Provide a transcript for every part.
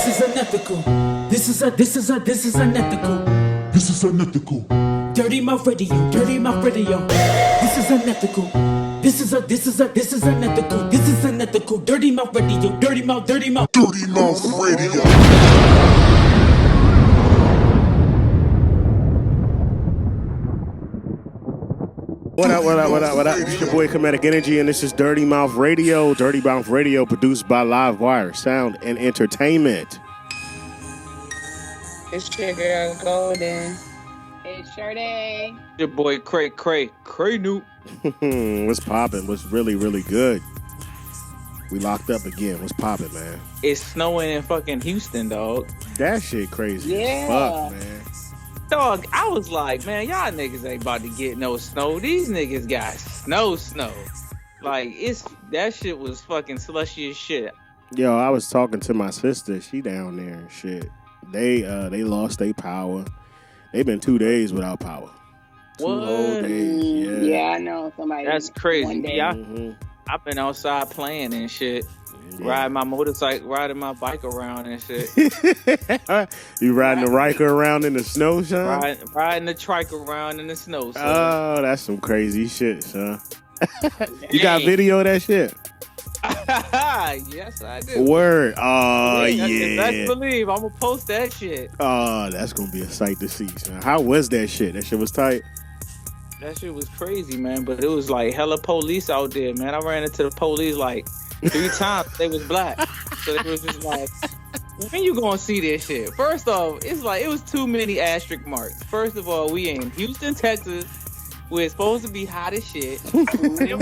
is unethical. This is unethical. This is unethical. Dirty mouth radio, dirty mouth radio. This is unethical. This is unethical. This is unethical. Dirty mouth radio, dirty mouth, dirty mouth. Dirty Mouth Radio. What up? It's your boy Comedic Energy, and this is Dirty Mouth Radio. Dirty Mouth Radio, produced by Livewire Sound and Entertainment. It's your girl Golden. It's Sade. Your boy Cray Newt. What's poppin'? What's really, really good? We locked up again. What's poppin', man? It's snowing in fucking Houston, dog. That shit crazy. Yeah. Fuck, man. Dog, I was like, man, y'all niggas ain't about to get no snow. These niggas got snow. Like, that shit was fucking slushy as shit. Yo, I was talking to my sister. She down there and shit. They lost their power. They've been 2 days without power. Two whole days. Yeah, I know somebody. That's crazy. Yeah, Mm-hmm. I've been outside playing and shit. Yeah. Riding my motorcycle, riding my bike around and shit. You riding the Riker around in the snow, son? Riding the trike around in the snow, son. Oh, that's some crazy shit, son. You got video of that shit? Yes, I do. Word. Oh, yeah. Best believe I'm gonna post that shit. Oh, that's gonna be a sight to see, son. How was that shit? That shit was tight. That shit was crazy, man. But it was like hella police out there, man. I ran into the police like 3 times. They was black, so it was just like, when you gonna see this shit? First off, it's like it was too many asterisk marks. First of all, we in Houston, Texas. We're supposed to be hot as shit. And then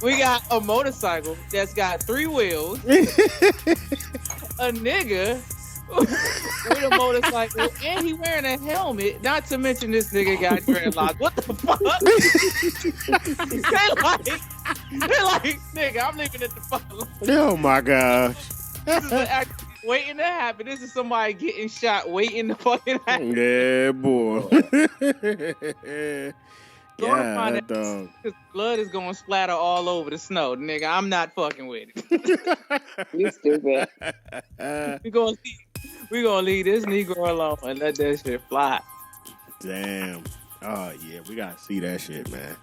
we got a motorcycle that's got 3 wheels. A nigga with a motorcycle, and he wearing a helmet. Not to mention this nigga got dreadlocks. What the fuck? They're like, nigga, I'm leaving it the fuck alone. Oh my gosh. This is an act waiting to happen. This is somebody getting shot waiting to fucking happen. Yeah, boy. Yeah, dog. His blood is gonna splatter all over the snow, nigga. I'm not fucking with it. You stupid. We gonna leave this Negro alone and let that shit fly. Damn. Oh yeah, we gotta see that shit, man.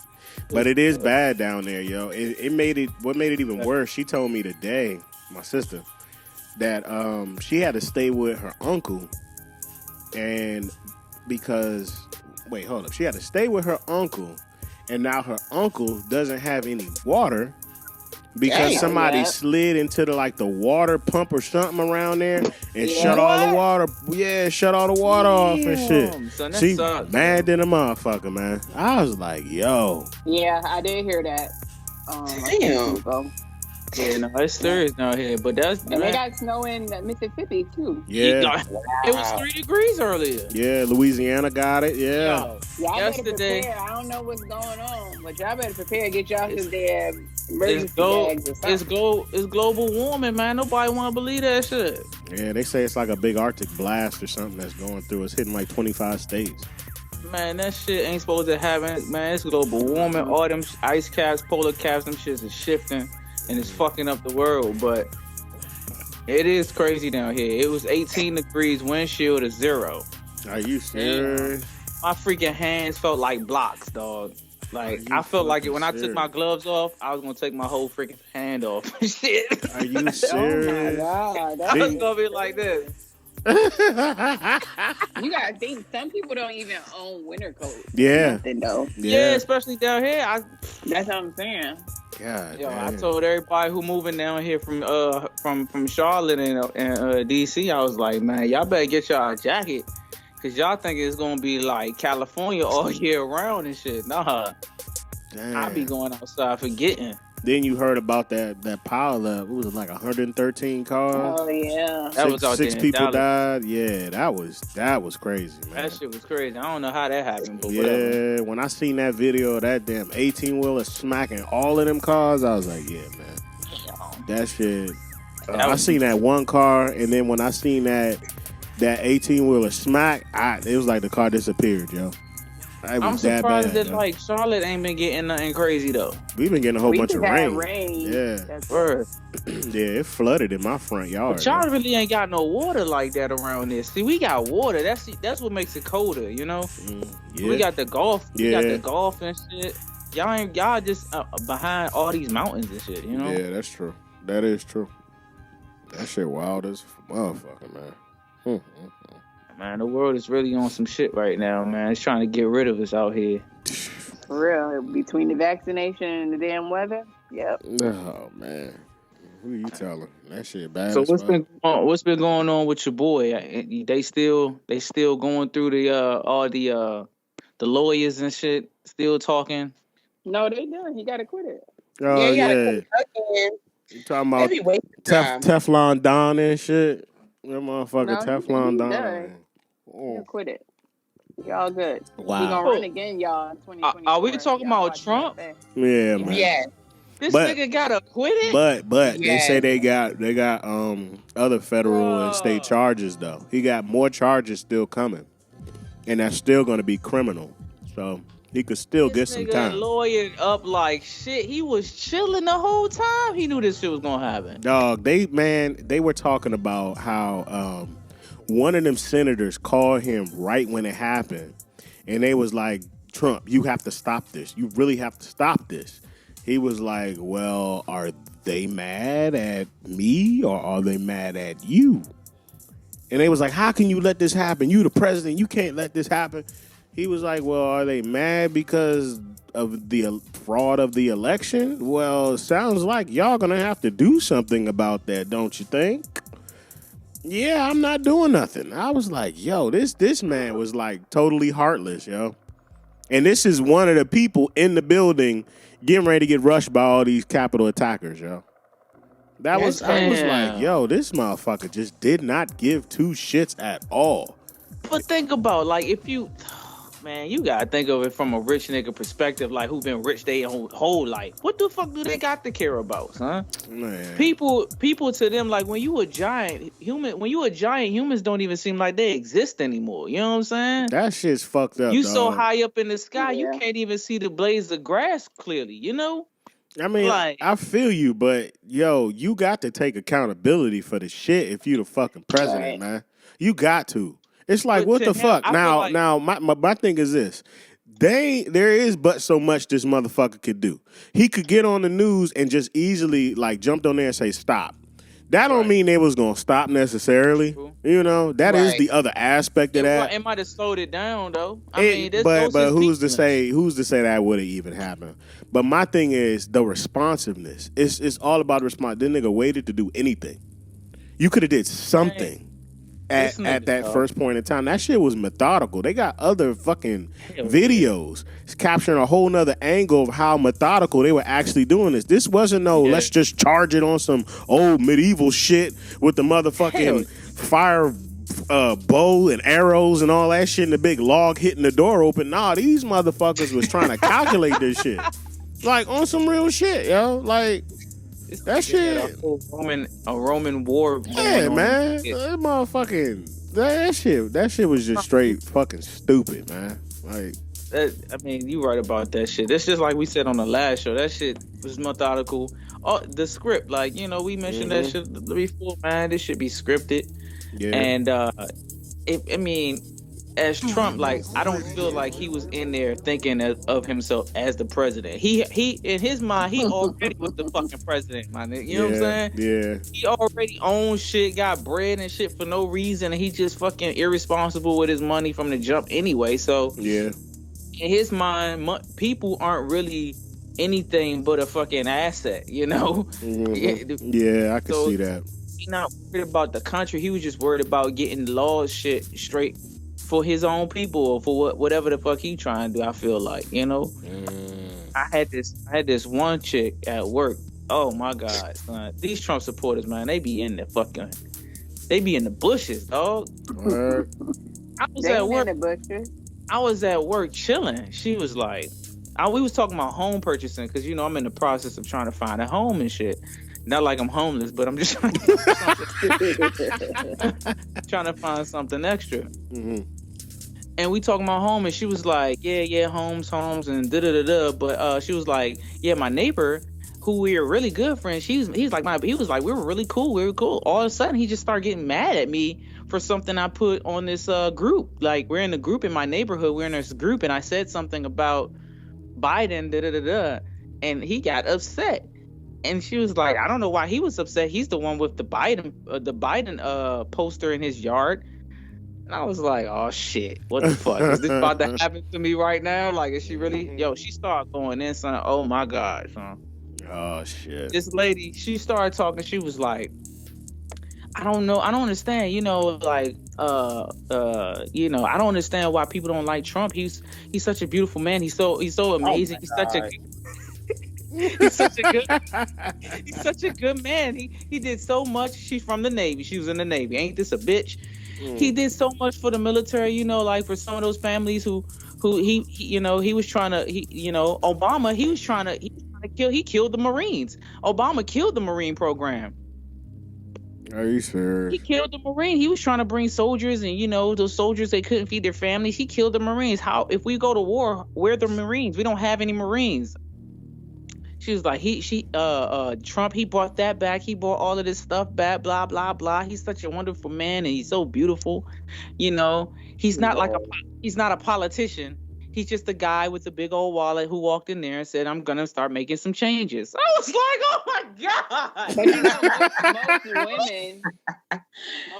But it is bad down there, yo. It made it. What made it even worse? She told me today, my sister, that she had to stay with her uncle, and because hold up, she had to stay with her uncle, and now her uncle doesn't have any water because somebody slid into the water pump or something around there and shut all the water. Yeah, shut all the water off and shit. Son, she sucks, mad than a motherfucker, man. I was like, yo. Yeah, I did hear that. Damn. Yeah, no, it's serious down here, but that's and they got snow in Mississippi too. Yeah, it was 3 degrees earlier. Yeah, Louisiana got it. Yeah, y'all yesterday. Better prepare. I don't know what's going on, but y'all better prepare. Get y'all some damn emergency bags or something. It's global warming, man. Nobody want to believe that shit. Yeah, they say it's like a big Arctic blast or something that's going through. It's hitting like 25 states. Man, that shit ain't supposed to happen. Man, it's global warming. All them ice caps, polar caps, them shits is shifting. And it's fucking up the world, but it is crazy down here. It was 18 degrees, windshield is 0. Are you serious? My freaking hands felt like blocks, dog. Like, I felt like it when I took my gloves off, I was gonna take my whole freaking hand off. Shit. Are you serious? Oh my God. I was gonna be like this. You gotta think, some people don't even own winter coats. Yeah. Nothing, though. Yeah, especially down here. That's what I'm saying. God, I told everybody who moving down here from Charlotte and DC, I was like, man, y'all better get y'all a jacket, cause y'all think it's gonna be like California all year round and shit. Nah, I be going outside forgetting. Then you heard about that pile of, what was it, like 113 cars? Oh yeah, that was out six there people died. Yeah, that was crazy, man. That shit was crazy. I don't know how that happened, but yeah, whatever. When I seen that video of that damn 18-wheeler smacking all of them cars, I was like, yeah, man, that shit. I seen that one car, and then when I seen that 18-wheeler smack, it was like the car disappeared, yo. I'm surprised that like Charlotte ain't been getting nothing crazy though. We've been getting a whole bunch of rain. Yeah. That's Yeah, it flooded in my front yard. But y'all really ain't got no water like that around this. See, we got water. That's what makes it colder, you know. Yeah. We got the Gulf. We got the Gulf and shit. Y'all just behind all these mountains and shit, you know. Yeah, that's true. That is true. That shit wild as a motherfucker, man. Man, the world is really on some shit right now, man. It's trying to get rid of us out here. For real, between the vaccination and the damn weather. Yep. Oh man, who you telling? That shit bad. So what's been going on with your boy? They still going through the lawyers and shit. Still talking. No, they done. He got to quit it. Oh yeah. You talking about Teflon Don and shit? That motherfucker Teflon Don. He'll quit it. Y'all good. Wow. He gonna run again, y'all. In 2020. Are we talking about Trump? Yeah, man. Yeah. This nigga gotta quit it. But they say they got other federal and state charges though. He got more charges still coming, and that's still gonna be criminal. So he could still get some time. Lawyered up like shit. He was chilling the whole time. He knew this shit was gonna happen. Dog, they were talking about how one of them senators called him right when it happened, and they was like, Trump, you have to stop this. You really have to stop this. He was like, well, are they mad at me or are they mad at you? And they was like, how can you let this happen? You the president, you can't let this happen. He was like, well, are they mad because of the fraud of the election? Well, it sounds like y'all gonna have to do something about that, don't you think? Yeah, I'm not doing nothing. I was like, yo, this man was like totally heartless, yo. And this is one of the people in the building getting ready to get rushed by all these Capitol attackers, yo. I was like, yo, this motherfucker just did not give two shits at all. But think about, like, if you... Man, you gotta think of it from a rich nigga perspective, like who been rich their whole life. What the fuck do they got to care about, huh? Man. People to them, like when you a giant, humans don't even seem like they exist anymore. You know what I'm saying? That shit's fucked up. You dog. so high up in the sky, you can't even see the blades of grass clearly. You know? I mean, like, I feel you, but yo, you got to take accountability for the shit if you the fucking president, man. You got to. It's like, what the fuck? Now, my thing is this. There is but so much this motherfucker could do. He could get on the news and just easily, like, jumped on there and say, stop. That don't mean they was going to stop necessarily. You know, that is the other aspect of that. It might have slowed it down, though. But who's to say that would have even happened? But my thing is the responsiveness. It's all about response. This nigga waited to do anything. You could have did something. At that first point in time. That shit was methodical. They got other fucking videos capturing a whole nother angle of how methodical they were actually doing this. This wasn't let's just charge it on some old medieval shit with the motherfucking fire bow and arrows and all that shit and the big log hitting the door open. Nah, these motherfuckers was trying to calculate this shit. Like on some real shit, yo. Like that shit, a Roman war. Yeah, man, that motherfucking that shit was just straight fucking stupid, man. Like, I mean, you right about that shit. That's just like we said on the last show. That shit was methodical. The script, like we mentioned that shit before, man. This should be scripted. Yeah, and I mean, as Trump, like I don't feel like he was in there thinking of himself as the president. He in his mind, he already was the fucking president, my nigga. You know what I'm saying? Yeah. He already owned shit, got bread and shit for no reason, and he just fucking irresponsible with his money from the jump anyway. So yeah, in his mind, people aren't really anything but a fucking asset, you know? Mm-hmm. Yeah, I can see that. He's not worried about the country. He was just worried about getting laws shit straight for his own people or for whatever the fuck he trying to do. I feel like, I had this one chick at work. Oh my God, son. These Trump supporters, man, they be in the bushes, dog. I was at work chilling. She was like, we was talking about home purchasing because I'm in the process of trying to find a home and shit. Not like I'm homeless, but I'm just trying to find something extra. Mm-hmm. and we talking about home, and she was like, yeah, homes, and da da da da. But she was like, yeah, my neighbor, who we are really good friends. He was like, we were really cool, All of a sudden, he just started getting mad at me for something I put on this group. Like, we're in a group in my neighborhood. We're in this group, and I said something about Biden, da da da da, and he got upset. And she was like, I don't know why he was upset. He's the one with the Biden poster in his yard. And I was like, oh shit, what the fuck? Is this about to happen to me right now? Like, is she really? Yo, she started going in, son. Oh my God, son. Oh shit. This lady, she started talking. She was like, I don't know. I don't understand. I don't understand why people don't like Trump. He's such a beautiful man. He's so amazing. He's such a he's such a good man. He did so much. She's from the Navy. She was in the Navy. Ain't this a bitch? He did so much for the military, like for some of those families who he was trying to Obama, he was trying to kill the Marines. Obama killed the Marine program. Are you serious? He killed the Marine. He was trying to bring soldiers, and those soldiers, they couldn't feed their families. He killed the Marines. How, if we go to war, where are the Marines? We don't have any Marines. She was like, Trump, he brought that back. He brought all of this stuff back, blah, blah, blah. He's such a wonderful man, and he's so beautiful. He's not he's not a politician. He's just a guy with a big old wallet who walked in there and said, I'm going to start making some changes. I was like, oh my God.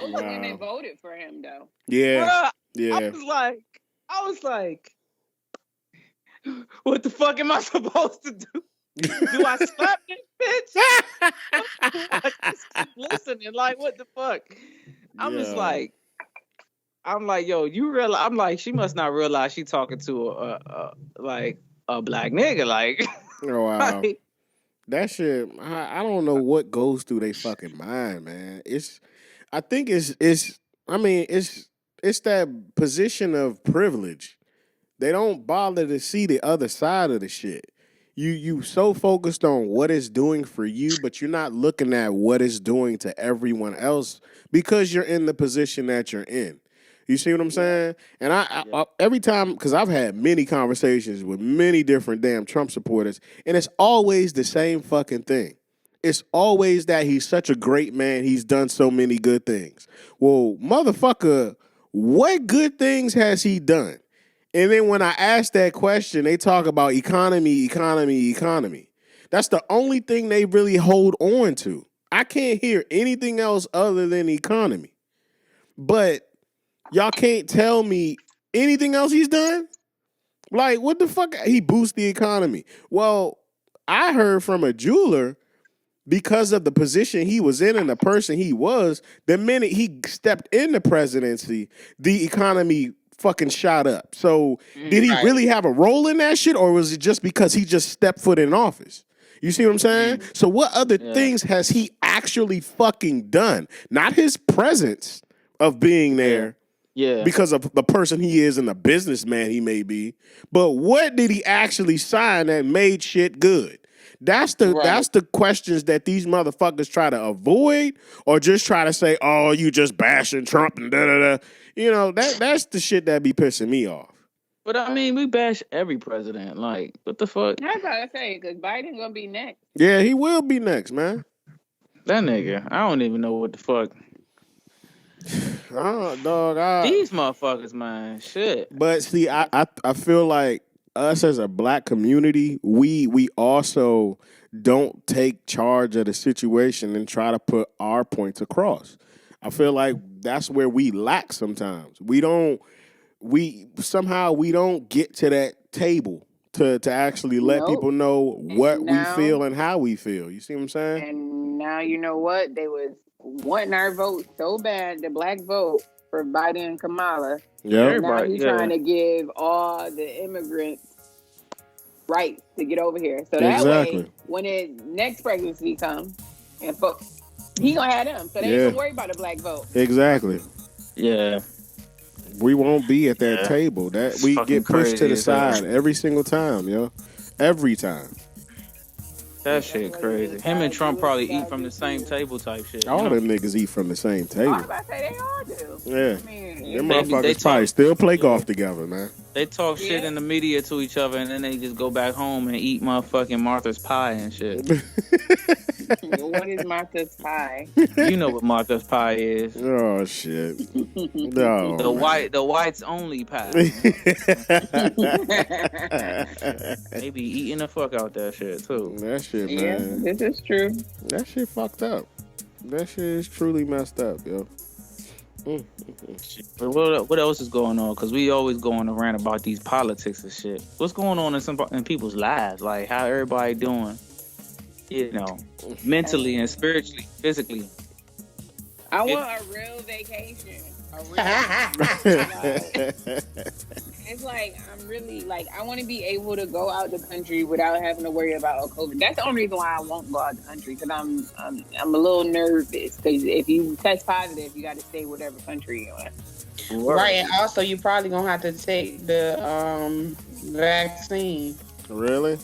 But most women voted for him, though. Yeah. Bruh, Yeah. I was like, what the fuck am I supposed to do? Do I slap this bitch? I just keep listening. Like, what the fuck? I'm just like, yo, you realize? I'm like, she must not realize she talking to a black nigga. Like, oh wow, like, that shit. I don't know what goes through their fucking mind, man. I think it's that position of privilege. They don't bother to see the other side of the shit. You so focused on what it's doing for you, but you're not looking at what it's doing to everyone else because you're in the position that you're in. You see what I'm saying? And I every time, because I've had many conversations with many different damn Trump supporters, and it's always the same fucking thing. It's always that he's such a great man. He's done so many good things. Well, motherfucker, what good things has he done? And then when I ask that question, they talk about economy. That's the only thing they really hold on to. I can't hear anything else other than economy. But y'all can't tell me anything else he's done? Like, what the fuck? He boosts the economy. Well, I heard from a jeweler, because of the position he was in and the person he was, the minute he stepped in the presidency, the economy fucking shot up. So did he really have a role in that shit, or was it just because he just stepped foot in office? You see what I'm saying? So what other things has he actually fucking done? Not his presence of being there because of the person he is and the businessman he may be, but what did he actually sign that made shit good? That's the questions that these motherfuckers try to avoid, or just try to say, oh, you just bashing Trump and da-da-da. That's the shit that be pissing me off. But I mean, we bash every president. Like, what the fuck? I gotta say, because Biden gonna be next. Yeah, he will be next, man. That nigga, I don't even know what the fuck. These motherfuckers, man, shit. But see, I feel like us as a black community, we also don't take charge of the situation and try to put our points across. I feel like that's where we lack sometimes. We don't get to that table to actually let people know what we feel and how we feel. You see what I'm saying? And now you know what? They was wanting our vote so bad, the black vote for Biden and Kamala. Yeah. Now he's trying to give all the immigrants rights to get over here. So that way, when his next presidency comes, and he gonna have them. So they ain't gonna worry about the black vote. Exactly. Yeah. We won't be at that table. That we get pushed to the side every single time, yo. Every time. That shit crazy. Him and Trump probably eat from the same table type shit. All them niggas eat from the same I table. was about to say they all do. Yeah. I mean, Them They motherfuckers probably still play golf together, man. They talk shit in the media to each other, and then they just go back home and eat motherfucking Martha's pie and shit. what is Martha's pie? You know what Martha's pie is? Oh shit! No, the whites only pie. They be eating the fuck out that shit too. That shit, Yeah, man. this is true. That shit fucked up. That shit is truly messed up, yo. But what else is going on? Because we always go on a rant about these politics and shit. What's going on in people's lives? Like how everybody doing? You know, mentally and spiritually, physically. I want a real vacation. It's like I'm really like I want to be able to go out the country without having to worry about COVID. That's the only reason why I won't go out the country because I'm a little nervous because if you test positive, you got to stay whatever country you're in. Right, and also you probably gonna have to take the vaccine. Really?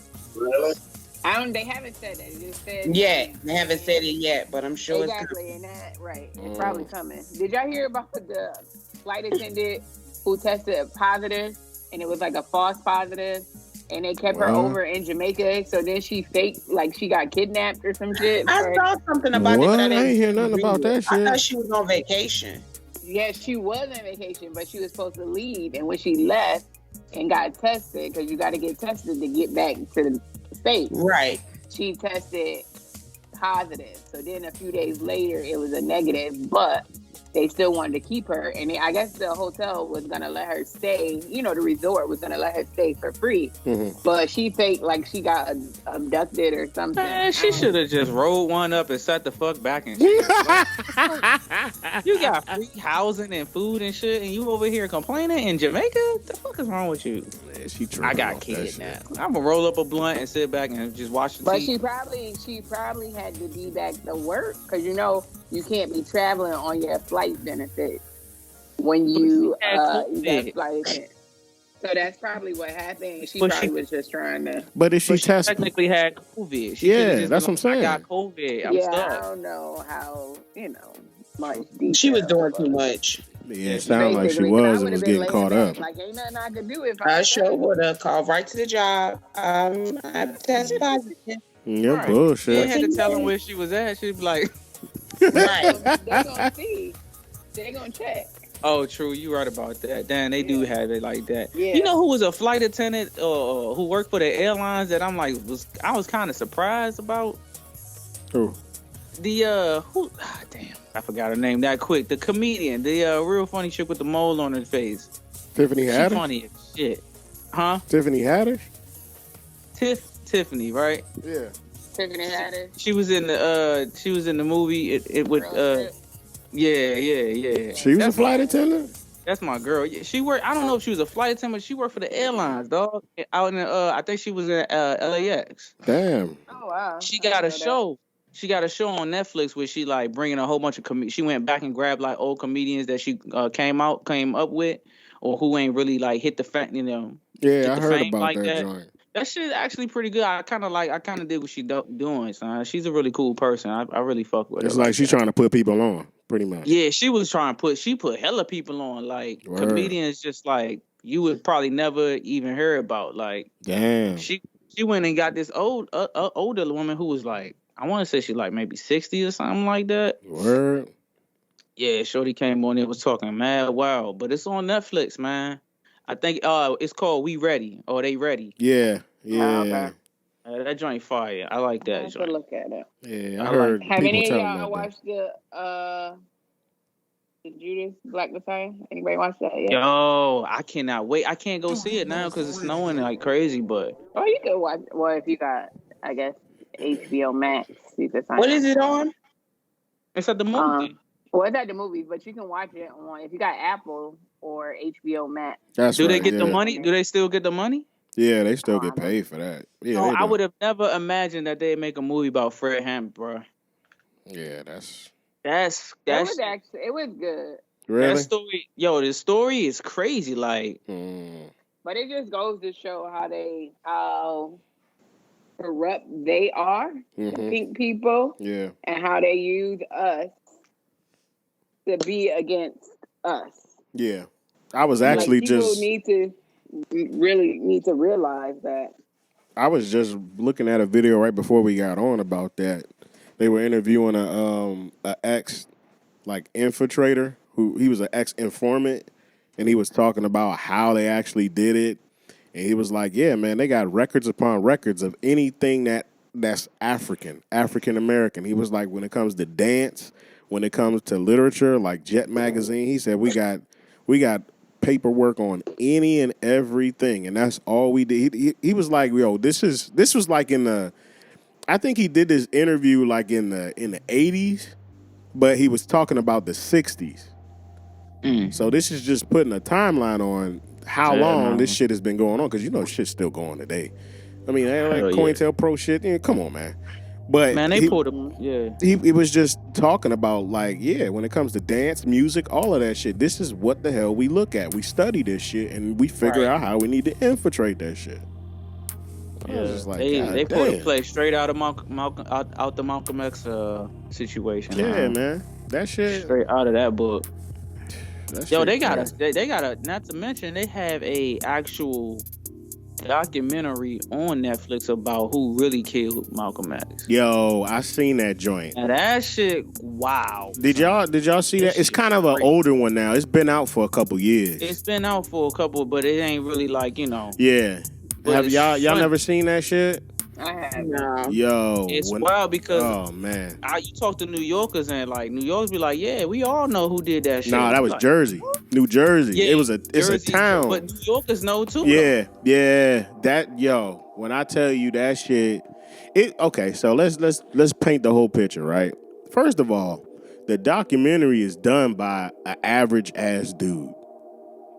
They haven't said that. It just said They haven't said it yet, but I'm sure exactly. And that right, it's probably coming. Did y'all hear about the flight attendant who tested positive, and it was like a false positive, and they kept her over in Jamaica? So then she faked like she got kidnapped or some shit. I saw something about what? it, but I ain't hear nothing about that shit. I thought she was on vacation. Yeah, she was on vacation, but she was supposed to leave, and when she left and got tested, because you got to get tested to get back to the States. Right. She tested positive. So then a few days later, it was a negative, but they still wanted to keep her. And I guess the hotel was going to let her stay, the resort was going to let her stay for free. Mm-hmm. But she faked like she got abducted or something. Man, she should have just rolled one up and sat the fuck back and shit. You got free housing and food and shit, and you over here complaining in Jamaica? The fuck is wrong with you? Man, she I got kidnapped. I'm gonna roll up a blunt and sit back and just watch the But TV. she probably had to be back to work because you can't be traveling on your flight benefit when you got flight attendant. So that's probably what happened. She was just trying to. But if she technically had COVID. That's what I'm saying. I got COVID. I'm stuck. I don't know how much. She was doing too much. Yeah, it sounded like she was and was getting caught up. Like, ain't nothing I could do if I sure would have called right to the job. I tested positive. Yeah, bullshit. They had to tell her where she was at. She'd be like, right. They're gonna see. They're gonna check. Oh, true. You right about that. Damn, they do have it like that. Yeah. You know who was a flight attendant who worked for the airlines that I was kind of surprised about? Who? The damn, I forgot her name that quick. The comedian, the real funny chick with the mole on her face. Tiffany Haddish? She funny as shit. Huh? Tiffany Haddish? Tiffany, right? Yeah. Tiffany Haddish. She was in the movie it with yeah. She was a flight attendant? That's my girl. Yeah, she worked. I don't know if she was a flight attendant. She worked for the airlines, dog. Out in I think she was in LAX. Damn. Oh wow. She got a show. She got a show on Netflix where she like bringing a whole bunch of she went back and grabbed like old comedians that she came up with, or who ain't really like hit the fact, Yeah, I heard about like that joint. That shit actually pretty good. I kind of dig what she doing, son. She's a really cool person. I really fuck with her. It's like she's trying to put people on, pretty much. Yeah, she was trying to she put hella people on, like comedians just like you would probably never even hear about. Like, damn. She went and got this older woman who was like, I want to say she like maybe 60 or something like that. Word. Yeah, shorty came on and was talking mad wild, but it's on Netflix, man. I think it's called We Ready or They Ready. Yeah. Okay. That joint fire. I like that joint. Look at it. Yeah, I heard Have people any of telling y'all about watched the Judas Black Messiah? Anybody watch that yet? Yo, I cannot wait. I can't go see it now because it's snowing like crazy, but You could watch. Well, if you got, I guess, HBO Max, you could sign What is it on? it's at the movie. Well, it's at the movies, but you can watch it on if you got Apple or HBO Max. Do they get the money? Do they still get the money? Yeah, they still get paid for that. Yeah, no, I would have never imagined that they'd make a movie about Fred Hammond, bro. Yeah, it was good. Really? That story, the story is crazy. Like, but it just goes to show how corrupt they are, the pink people, and how they use us to be against us. Yeah. I was actually people need to realize that. I was just looking at a video right before we got on about that. They were interviewing a ex infiltrator he was an ex informant, and he was talking about how they actually did it. And he was like, "Yeah, man, they got records upon records of anything that's African American." He was like, when it comes to dance, when it comes to literature, like Jet Magazine, he said we got paperwork on any and everything, and that's all we did. He was like, "Yo, this was like in the." I think he did this interview like in the 80s, but he was talking about the 60s. So this is just putting a timeline on how long this shit has been going on, because shit's still going today. I mean, like COINTELPRO shit. Come on, man. But man, they pulled him. Yeah, he was just talking about like, when it comes to dance, music, all of that shit. This is what the hell we look at. We study this shit and we figure out how we need to infiltrate that shit. Yeah, like, they pulled a play straight out of out the Malcolm X situation. Yeah, man, that shit straight out of that book. They gotta. Not to mention, they have a actual documentary on Netflix about who really killed Malcolm X. Yo, I seen that joint. And that shit, wow. Did y'all see that? It's kind of an older one now. It's been out for a couple years. It's been out for a couple, but it ain't really like, Yeah. Have y'all never seen that shit? I have. No. Yo, it's wild because man, you talk to New Yorkers and like New Yorkers be like, yeah, we all know who did that shit. Nah, that was like, Jersey, New Jersey. Yeah, it's a town, but New Yorkers know too. Yeah, that when I tell you that shit, okay. So let's paint the whole picture, right? First of all, the documentary is done by an average ass dude.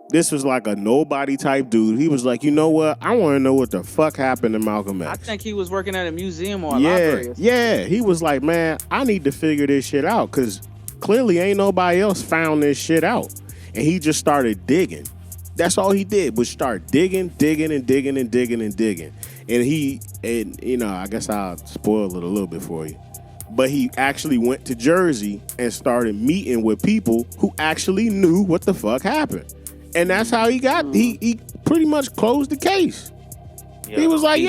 This was like a nobody type dude. He was like, you know what? I want to know what the fuck happened to Malcolm X. I think he was working at a museum or a library. Yeah. He was like, man, I need to figure this shit out, because clearly ain't nobody else found this shit out. And he just started digging. That's all he did, was start digging. And I guess I'll spoil it a little bit for you. But he actually went to Jersey and started meeting with people who actually knew what the fuck happened. And that's how he got, he pretty much closed the case. He was like,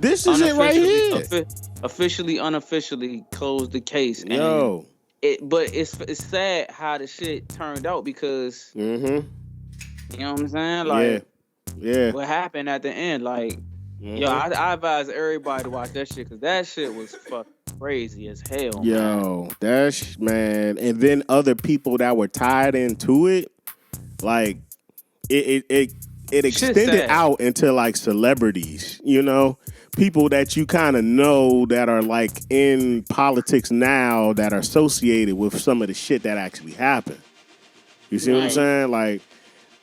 this is it right here. Officially, unofficially closed the case. And but it's sad how the shit turned out, because, you know what I'm saying? Like, what happened at the end? Like, I advise everybody to watch that shit, because that shit was fucking crazy as hell. Man. That's, man. And then other people that were tied into it, like, it extended out into like celebrities, people that you kind of know that are like in politics now, that are associated with some of the shit that actually happened. You see what I'm saying? Like,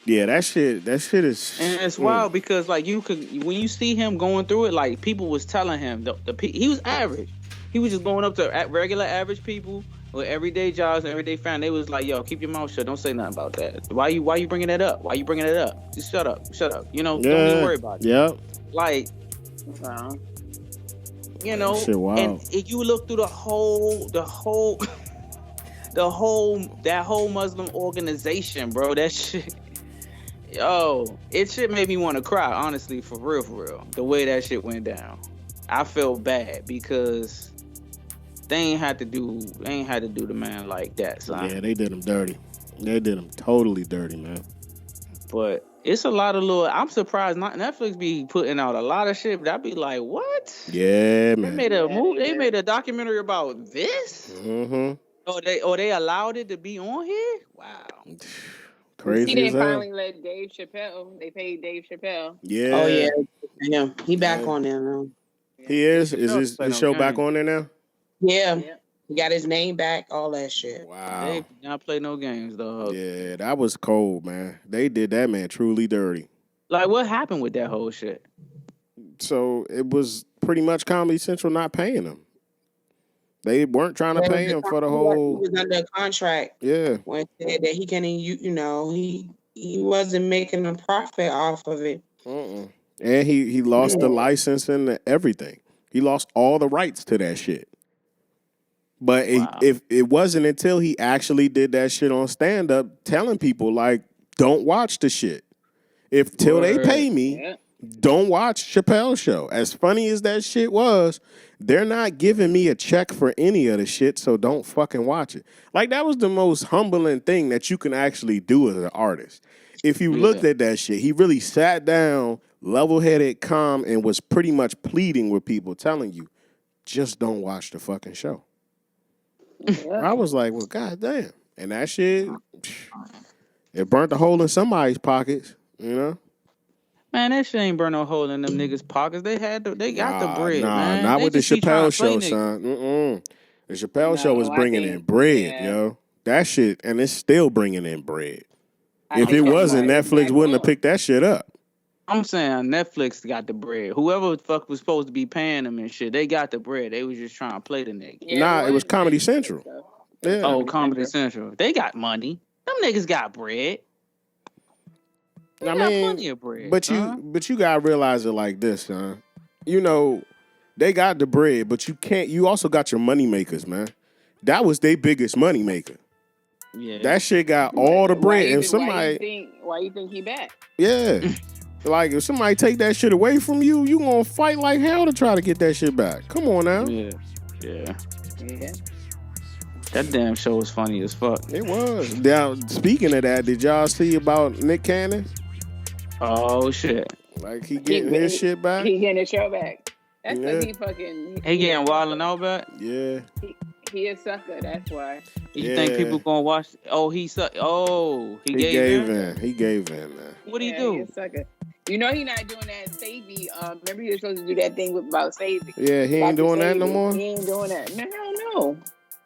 that shit is. And it's wild because like when you see him going through it, like people was telling him he was average. He was just going up to regular average people with everyday jobs and everyday family. They was like, yo, keep your mouth shut. Don't say nothing about that. Why you bringing that up? Why you bringing it up? Just shut up. Don't even worry about it. Yeah. Like, shit wild. And if you look through that whole Muslim organization, bro, that shit, it shit made me want to cry, honestly, for real. The way that shit went down. I felt bad because they ain't had to do the man like that, son. Yeah, they did him dirty. They did him totally dirty, man. But it's a lot of little. I'm surprised Netflix be putting out a lot of shit, but I'd be like, what? Yeah, man. They made a movie. They made a documentary about this. Mm-hmm. They allowed it to be on here. Wow. Crazy. They finally let Dave Chappelle. They paid Dave Chappelle. Yeah. Oh yeah. He back on there now. He is. Is his show back on there now? Yeah. He got his name back, all that shit. Wow. They did not play no games, dog. Yeah, that was cold, man. They did that man truly dirty. Like, what happened with that whole shit? So it was pretty much Comedy Central not paying him. They weren't trying to pay him for the whole. He was under contract. Yeah. When it said that he can, he wasn't making a profit off of it. And he lost the license and everything. He lost all the rights to that shit. But if it wasn't until he actually did that shit on stand up, telling people like, don't watch the shit. If till they pay me, don't watch Chappelle's show. As funny as that shit was, they're not giving me a check for any of the shit, so don't fucking watch it. Like, that was the most humbling thing that you can actually do as an artist. If you looked at that shit, he really sat down, level-headed, calm, and was pretty much pleading with people, telling you, just don't watch the fucking show. I was like, well, goddamn. And that shit, it burnt a hole in somebody's pockets, you know? Man, that shit ain't burn no hole in them niggas' pockets. They got the bread, man. Not they with the just be trying Chappelle to play show, niggas. son. The Chappelle show was bringing in bread, yo. That shit, and it's still bringing in bread. If it wasn't, Netflix wouldn't have picked that shit up. I'm saying Netflix got the bread. Whoever the fuck was supposed to be paying them and shit, they got the bread. They was just trying to play the nigga. Yeah, it was Comedy Central. Yeah. Oh, Comedy Central. They got money. Them niggas got bread. They got plenty of bread. But you gotta realize it like this, son. You know, they got the bread, but you also got your money makers, man. That was their biggest money maker. Yeah. That shit got all the bread. And somebody why you think he back? Yeah. Like, if somebody take that shit away from you, you gonna fight like hell to try to get that shit back. Come on now. Yeah. That damn show was funny as fuck. It was. Now, speaking of that, did y'all see about Nick Cannon? Oh, shit. Like, he getting his shit back? He getting his show back. That's because he fucking... He getting Wild and Out back? Yeah. He a sucker, that's why. You think people gonna watch... Oh, he gave in? He gave in, man. What'd he do? He a sucker. You know he not doing that Savvy. Remember he was supposed to do that thing about Savvy. Yeah, he ain't doing that no more? He ain't doing that. No.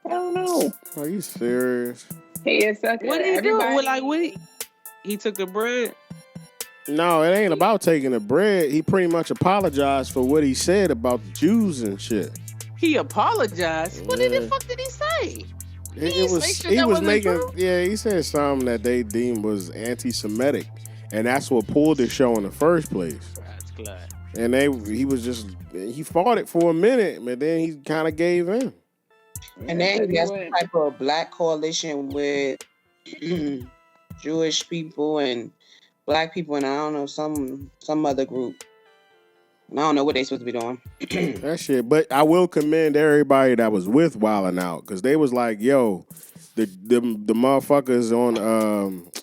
Hell no. Are you serious? He a sucker. What did he do? He took the bread? No, it ain't about taking the bread. He pretty much apologized for what he said about the Jews and shit. He apologized? What the fuck did he say? He said something that they deemed was anti-Semitic, and that's what pulled the show in the first place. That's glad. And he fought it for a minute, but then he kind of gave in. And then he has some type of black coalition with Jewish people and black people, and I don't know, some other group. I don't know what they supposed to be doing. That shit. But I will commend everybody that was with Wildin' Out, because they was like, yo, the motherfuckers on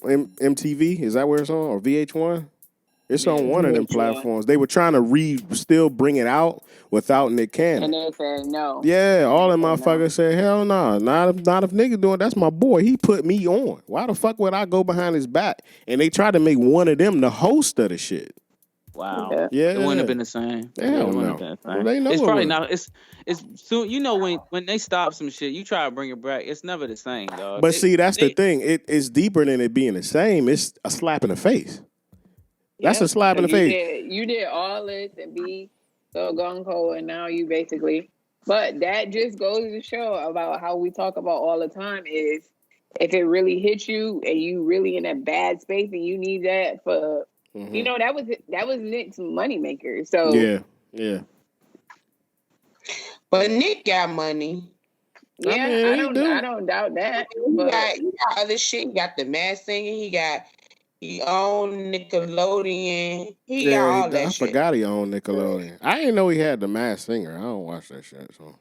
MTV, is that where it's on? Or VH1? It's on one of them platforms. They were trying to still bring it out without Nick Cannon. And they said no. Yeah, all them motherfuckers said, hell no. Not if nigga doing it. That's my boy. He put me on. Why the fuck would I go behind his back? And they tried to make one of them the host of the shit. Wow. Yeah. It wouldn't have been the same. Hell no. Well, they know it's probably not. It's soon. You know, when they stop some shit, you try to bring it back. It's never the same, dog. But see, that's the thing. It's deeper than it being the same. It's a slap in the face. That's a slap in the face. You did all this and be so gung ho, and now you basically. But that just goes to show about how we talk about all the time is if it really hits you and you really in a bad space and you need that for, you know, that was Nick's moneymaker. So yeah. But Nick got money. Yeah, I don't doubt that. He got other shit. He got the Masked Singer. He owned Nickelodeon. He got all that shit. I forgot he owned Nickelodeon. I didn't know he had the Masked Singer. I don't watch that shit. So.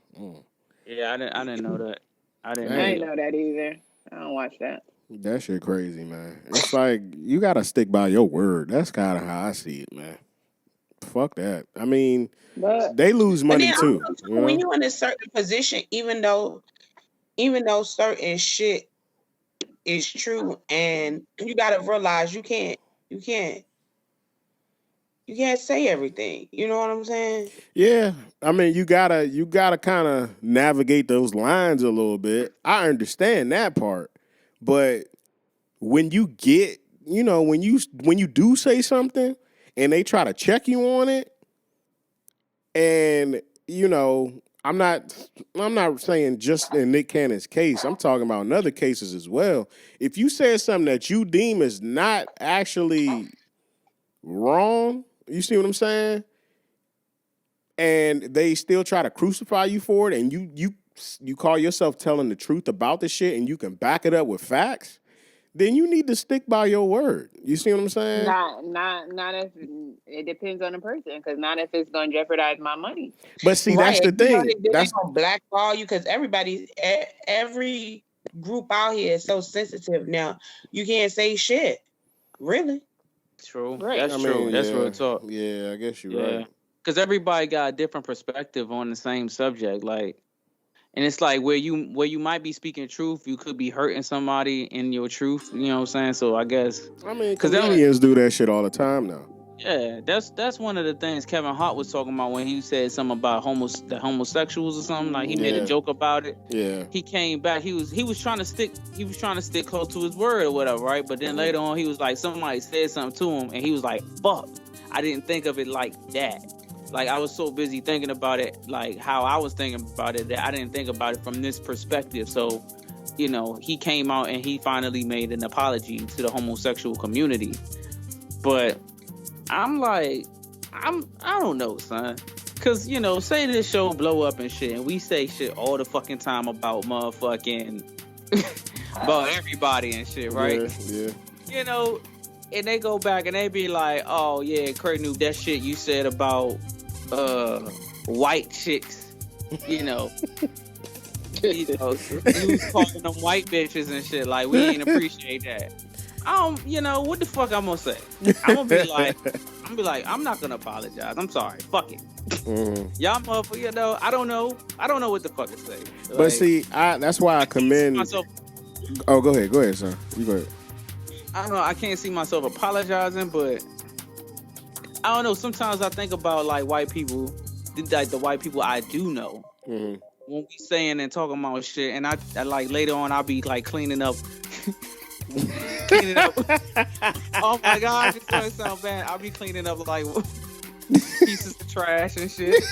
Yeah, I didn't know that. I didn't know that either. I don't watch that. That shit crazy, man. It's like you gotta stick by your word. That's kind of how I see it, man. Fuck that. I mean, they lose money too. When you're in a certain position, even though certain shit is true, and you gotta realize you can't say everything. You know what I'm saying? Yeah. I mean, you gotta kind of navigate those lines a little bit. I understand that part, but when you get, when you do say something and they try to check you on it, and I'm not saying just in Nick Cannon's case. I'm talking about in other cases as well. If you said something that you deem is not actually wrong You see what I'm saying? And they still try to crucify you for it, and you call yourself telling the truth about the shit, and you can back it up with facts. Then you need to stick by your word. You see what I'm saying? Not if it depends on the person, because not if it's gonna jeopardize my money. But see, that's the thing. That's gonna blackball you because every group out here is so sensitive now. You can't say shit. Really? True. Right. That's true. That's real talk. Yeah, I guess you're right. Because everybody got a different perspective on the same subject. Like, and it's like where you might be speaking truth, you could be hurting somebody in your truth. You know what I'm saying? So I guess comedians do that shit all the time now. Yeah, that's one of the things Kevin Hart was talking about when he said something about the homosexuals or something. Like he made a joke about it. Yeah. He came back. He was trying to stick close to his word or whatever, right? But then later on, he was like, somebody said something to him, and he was like, "Fuck, I didn't think of it like that. Like I was so busy thinking about it, like how I was thinking about it, that I didn't think about it from this perspective." So, you know, he came out and he finally made an apology to the homosexual community. But I'm like, I don't know, son. Cause, you know, say this show blow up and shit, and we say shit all the fucking time about motherfucking about everybody and shit, right? Yeah. You know, and they go back and they be like, "Oh yeah, Craig knew that shit you said about white chicks, you know." You was calling them white bitches and shit. Like, we ain't appreciate that. You know, what the fuck I'm gonna say? I'm gonna be like, I'm not gonna apologize. I'm sorry. Fuck it. Y'all motherfucker, you know, I don't know what the fuck to say. Like, but see, that's why I commend myself. Oh, go ahead, son. You go ahead. I don't know, I can't see myself apologizing, but I don't know, sometimes I think about like white people, like the white people I do know. When we saying and talking about shit, and I like later on I'll be like cleaning up. Oh my gosh, it's gonna sound bad. I'll be cleaning up like pieces of trash and shit.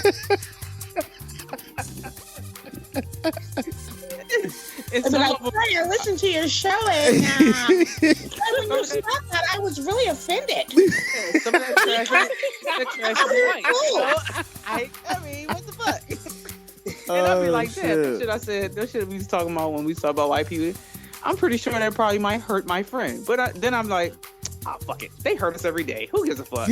And so like, I listen to your show and when you stopped that, I was really offended. Yeah, some of that trash is white. I mean, what the fuck? And I'll be like, damn, that shit we was talking about when we talk about white people. I'm pretty sure that probably might hurt my friend. But then I'm like, oh, fuck it. They hurt us every day. Who gives a fuck?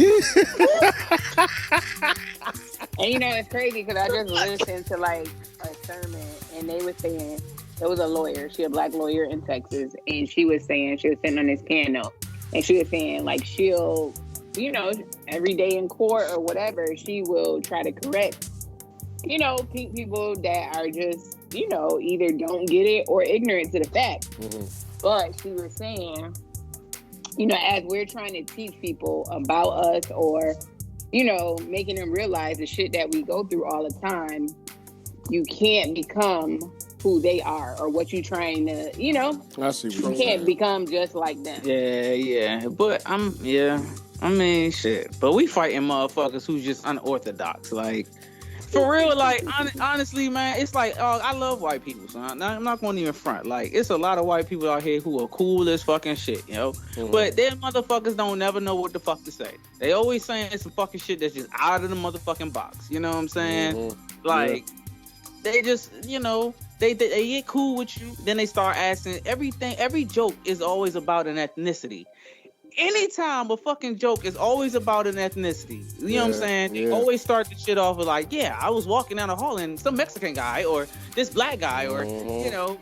And you know, it's crazy because I just listened to like a sermon and they were saying, there was a lawyer, she a black lawyer in Texas, and she was sitting on this piano and she was saying like she'll, you know, every day in court or whatever, she will try to correct, you know, people that are just, you know, either don't get it or ignorant to the fact. But she was saying, you know, as we're trying to teach people about us or, you know, making them realize the shit that we go through all the time, you can't become who they are or what you trying to, you know, I see what you can't become just like them. Yeah. But I mean, shit. But we fighting motherfuckers who's just unorthodox. Like, for real, like, honestly, man, it's like, I love white people, so I'm not going to even front. Like, it's a lot of white people out here who are cool as fucking shit, you know? But them motherfuckers don't never know what the fuck to say. They always saying some fucking shit that's just out of the motherfucking box, you know what I'm saying? Like, they just, you know, they get cool with you, then they start asking everything. Every joke is always about an ethnicity. Anytime a fucking joke is always about an ethnicity. You know what I'm saying? They always start the shit off with like, yeah, I was walking down the hall and some Mexican guy or this black guy or, you know,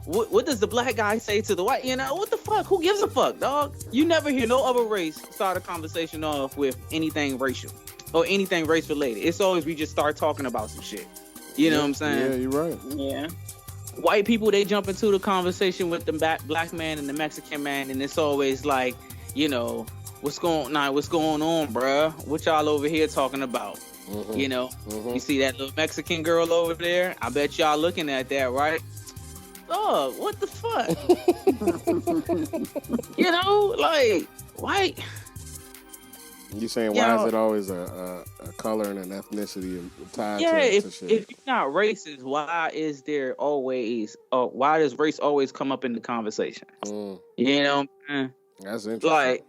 what does the black guy say to the white? You know, what the fuck? Who gives a fuck, dog? You never hear no other race start a conversation off with anything racial or anything race related. It's always we just start talking about some shit. You know what I'm saying? Yeah, you're right. Yeah. White people, they jump into the conversation with the black man and the Mexican man, and it's always like, you know, what's going on, bruh? What y'all over here talking about? You know, you see that little Mexican girl over there? I bet y'all looking at that, right? Oh, what the fuck? You know, like, white. You saying why is it always a color and an ethnicity tied to shit? If you're not racist, why does race always come up in the conversation? You know, that's interesting. Like,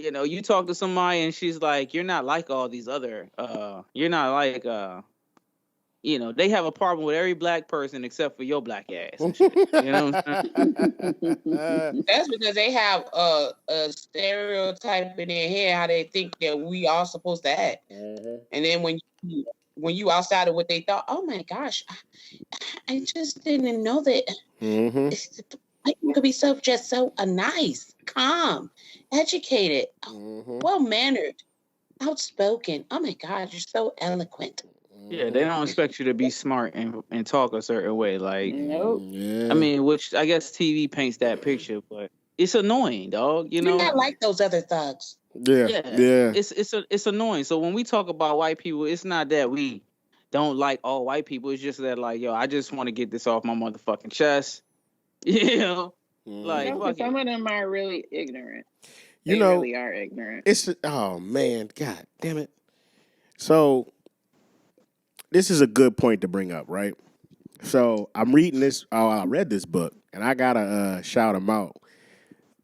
you talk to somebody and she's like, you're not like all these other, you're not like, they have a problem with every black person except for your black ass. And shit. You know what I'm saying? That's because they have a stereotype in their head how they think that we all supposed to act. And then when you outside of what they thought, oh my gosh, I just didn't know that you could be so nice, calm, educated, well mannered, outspoken. Oh my God, you're so eloquent. Yeah, they don't expect you to be smart and talk a certain way. Like, Nope. I mean, which I guess TV paints that picture, but it's annoying, dog. You're not like those other thugs. Yeah. It's annoying. So when we talk about white people, it's not that we don't like all white people. It's just that, like, I just want to get this off my motherfucking chest. Like, some of them are really ignorant. They really are ignorant. Oh man, God damn it. So this is a good point to bring up, right? So I'm reading this. I read this book, and I gotta shout them out.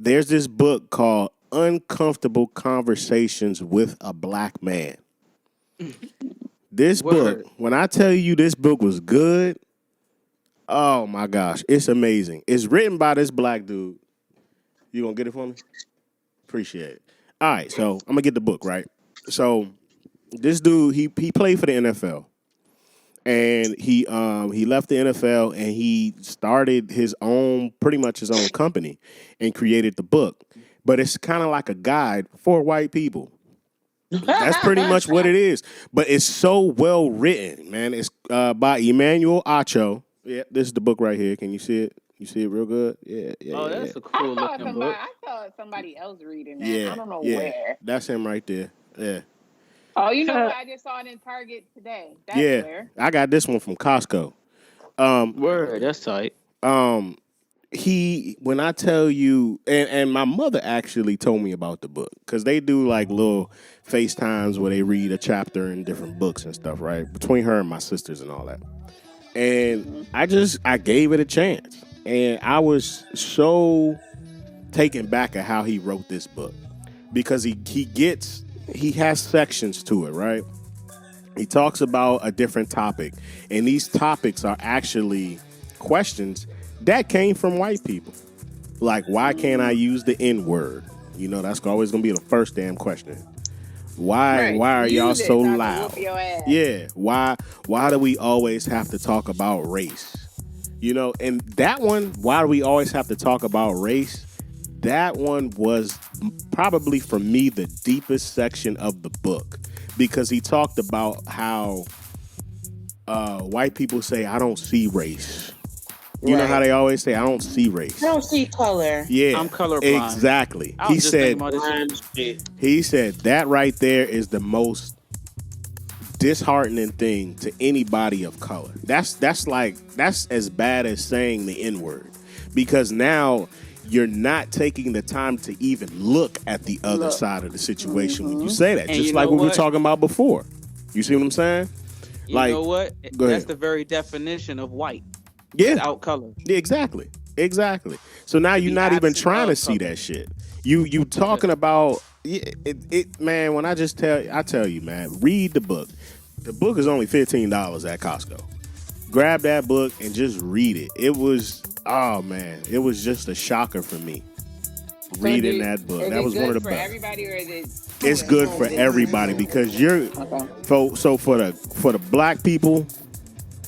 There's this book called Uncomfortable Conversations with a Black Man. This book, when I tell you this book was good, oh my gosh, it's amazing. It's written by this black dude. You gonna get it for me? Appreciate it. All right, so I'm gonna get the book, right? So this dude, he played for the NFL. And he left the NFL and he started pretty much his own company and created the book. But it's kind of like a guide for white people. That's pretty much what it is. But it's so well written, man. It's by Emmanuel Acho. Yeah, this is the book right here. Can you see it? You see it real good? Yeah. Oh, that's a cool looking book. I saw somebody else reading that. Yeah, I don't know where. That's him right there. Yeah. Oh, you know what? I just saw it in Target today. That's where. I got this one from Costco. Word, that's tight. When I tell you, and my mother actually told me about the book because they do like little FaceTimes where they read a chapter in different books and stuff, right? Between her and my sisters and all that. And I gave it a chance. And I was so taken back at how he wrote this book because he has sections to it, right? He talks about a different topic, and these topics are actually questions that came from white people. Like, why can't I use the N-word? That's always going to be the first damn question. Why are y'all so loud? Yeah, why do we always have to talk about race? And that one, why do we always have to talk about race? That one was probably, for me, the deepest section of the book because he talked about how white people say, I don't see race. You know how they always say, I don't see race. I don't see color. Yeah, I'm colorblind. Exactly. He said that right there is the most disheartening thing to anybody of color. That's as bad as saying the N-word because now you're not taking the time to even look at the other side of the situation when you say that. And just like we were talking about before. You see what I'm saying? You know what? That's the very definition of white. Yeah. Without color. Yeah, exactly. So now you're not even trying to see that shit. You talking about it, man, when I tell you, man, read the book. The book is only $15 at Costco. Grab that book and just read it. It was just a shocker for me. Reading that book. That was one of the best. Everybody, or is it? It's good for everybody because so for the black people,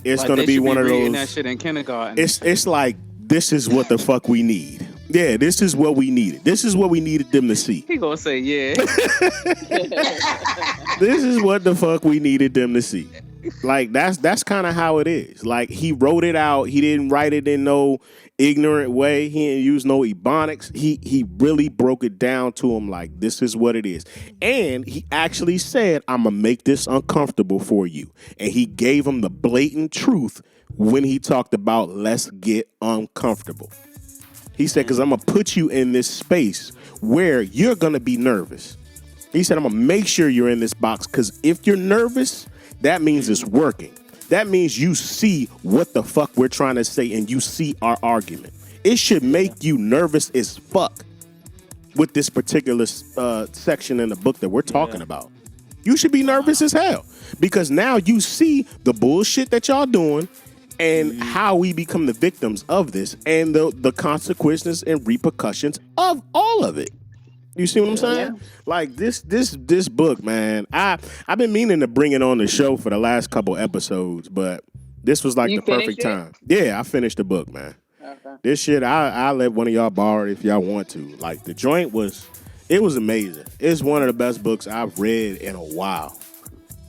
it's going to be one of those. That shit in kindergarten. It's like, this is what the fuck we need. Yeah, this is what we needed. This is what we needed them to see. He gonna say yeah. This is what the fuck we needed them to see. Like that's kind of how it is. Like he wrote it out. He didn't write it in no ignorant way. He didn't use no ebonics. He really broke it down to him like this is what it is. And he actually said, I'm gonna make this uncomfortable for you. And he gave him the blatant truth when he talked about let's get uncomfortable. He said, because I'm going to put you in this space where you're going to be nervous. He said, I'm going to make sure you're in this box because if you're nervous, that means it's working. That means you see what the fuck we're trying to say and you see our argument. It should make you nervous as fuck with this particular section in the book that we're talking about. You should be nervous as hell because now you see the bullshit that y'all doing and how we become the victims of this and the consequences and repercussions of all of it. You see what I'm saying? Yeah. Like this book, man. I've been meaning to bring it on the show for the last couple episodes, but this was like You the perfect finished time. Yeah, I finished the book, man. Okay. This shit, I let one of y'all borrow it if y'all want to. Like the joint was amazing. It's one of the best books I've read in a while.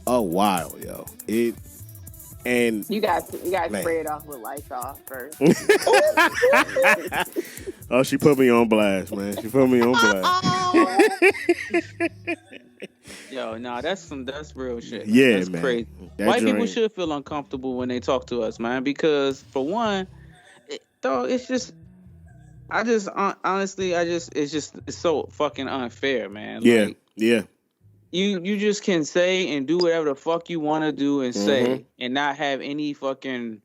Yo. You guys man. spray it off with Lysol first. Oh, she put me on blast, man. She put me on blast. Yo, nah, that's real shit. Yeah, that's man. crazy. That White people joint- should feel uncomfortable when they talk to us, man, because for one, it's just, honestly, it's so fucking unfair, man. Yeah, Like, yeah. you just can say and do whatever the fuck you want to do and say, and not have any fucking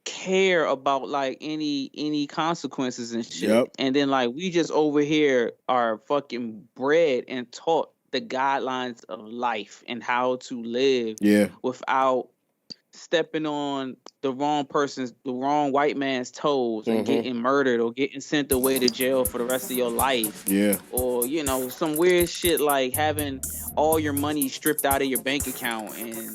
care about like any consequences and shit. Yep. And then like we just over here are fucking bred and taught the guidelines of life and how to live without stepping on the wrong white man's toes and getting murdered or getting sent away to jail for the rest of your life. Yeah. Or, some weird shit like having all your money stripped out of your bank account and,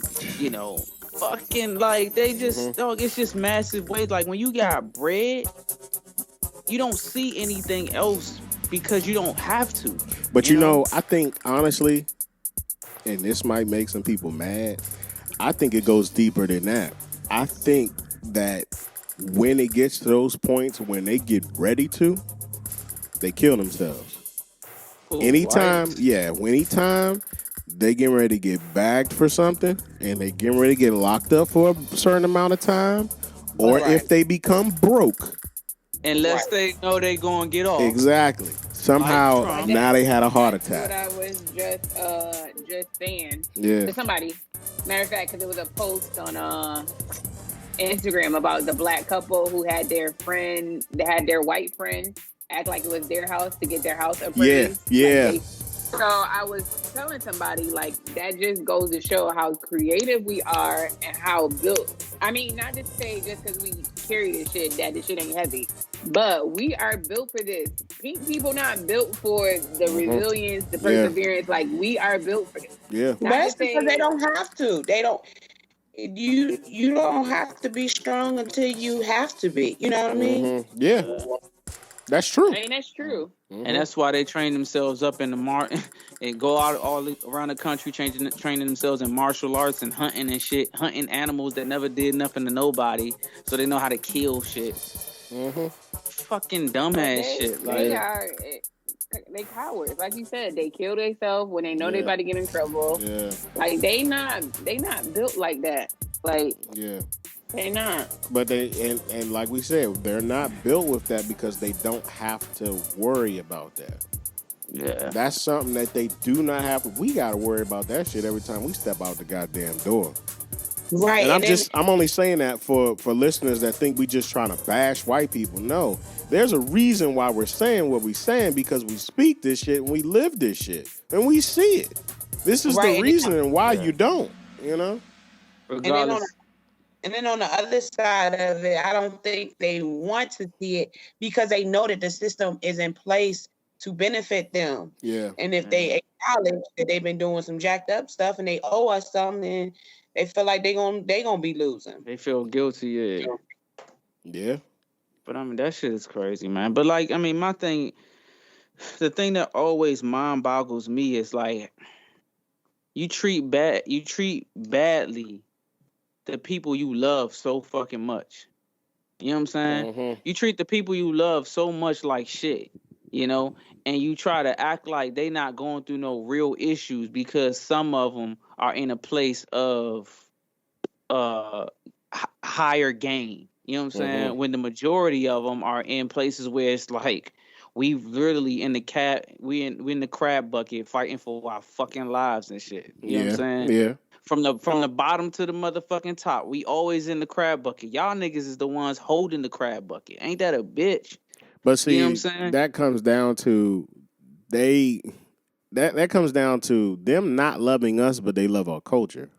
fucking like they just, dog, it's just massive ways. Like when you got bread, you don't see anything else because you don't have to. But I think honestly, and this might make some people mad, I think it goes deeper than that. I think that when it gets to those points when they get ready to, they kill themselves. Anytime they getting ready to get bagged for something and they getting ready to get locked up for a certain amount of time, or if they become broke. Unless they know they gonna get off. Exactly. Somehow now they had a heart attack. That's what I was just saying to somebody. Matter of fact, because it was a post on Instagram about the black couple who had their white friend act like it was their house to get their house appraised. Yeah. So I was telling somebody like that just goes to show how creative we are and how built. I mean, not to say just because we carry this shit that this shit ain't heavy, but we are built for this. Pink people not built for the resilience, the perseverance. Like we are built for this. Yeah, that's because they don't have to. They don't. You don't have to be strong until you have to be. You know what I mean? Yeah, that's true. I mean, that's true. And that's why they train themselves up in the and go out all around the country training themselves in martial arts and hunting and shit, hunting animals that never did nothing to nobody, so they know how to kill shit. Fucking dumbass shit. They cowards, like you said. They kill themselves when they know they about to get in trouble. Yeah, like they not built like that. Like they not. But they and like we said, they're not built with that because they don't have to worry about that. Yeah, that's something that they do not have. We got to worry about that shit every time we step out the goddamn door. Right. And I'm only saying that for listeners that think we just trying to bash white people. No, there's a reason why we're saying what we're saying, because we speak this shit and we live this shit and we see it. This is the reason why you don't, Regardless. And then on the other side of it, I don't think they want to see it because they know that the system is in place to benefit them. Yeah. And if they acknowledge that they've been doing some jacked up stuff and they owe us something, then they feel like they gonna be losing. They feel guilty, yeah. But I mean, that shit is crazy, man. But like, I mean, the thing that always mind boggles me is like, you treat badly the people you love so fucking much. You know what I'm saying? You treat the people you love so much like shit, and you try to act like they not going through no real issues because some of them are in a place of higher gain. You know what I'm saying? When the majority of them are in places where it's like we literally in the crab bucket fighting for our fucking lives and shit. You know what I'm saying? Yeah. From the bottom to the motherfucking top, we always in the crab bucket. Y'all niggas is the ones holding the crab bucket. Ain't that a bitch? But see, you know what I'm saying? That comes down to that comes down to them not loving us, but they love our culture.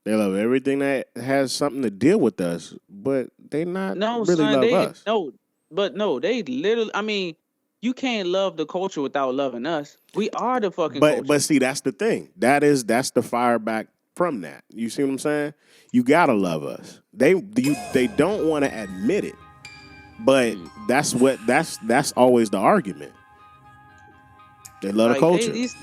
They love everything that has something to deal with us, but they not really love us. They literally. I mean, you can't love the culture without loving us. We are the fucking culture. But see, that's the thing. That's the fire back from that. You see what I'm saying? You gotta love us. They don't want to admit it, but that's always the argument. They love the culture. These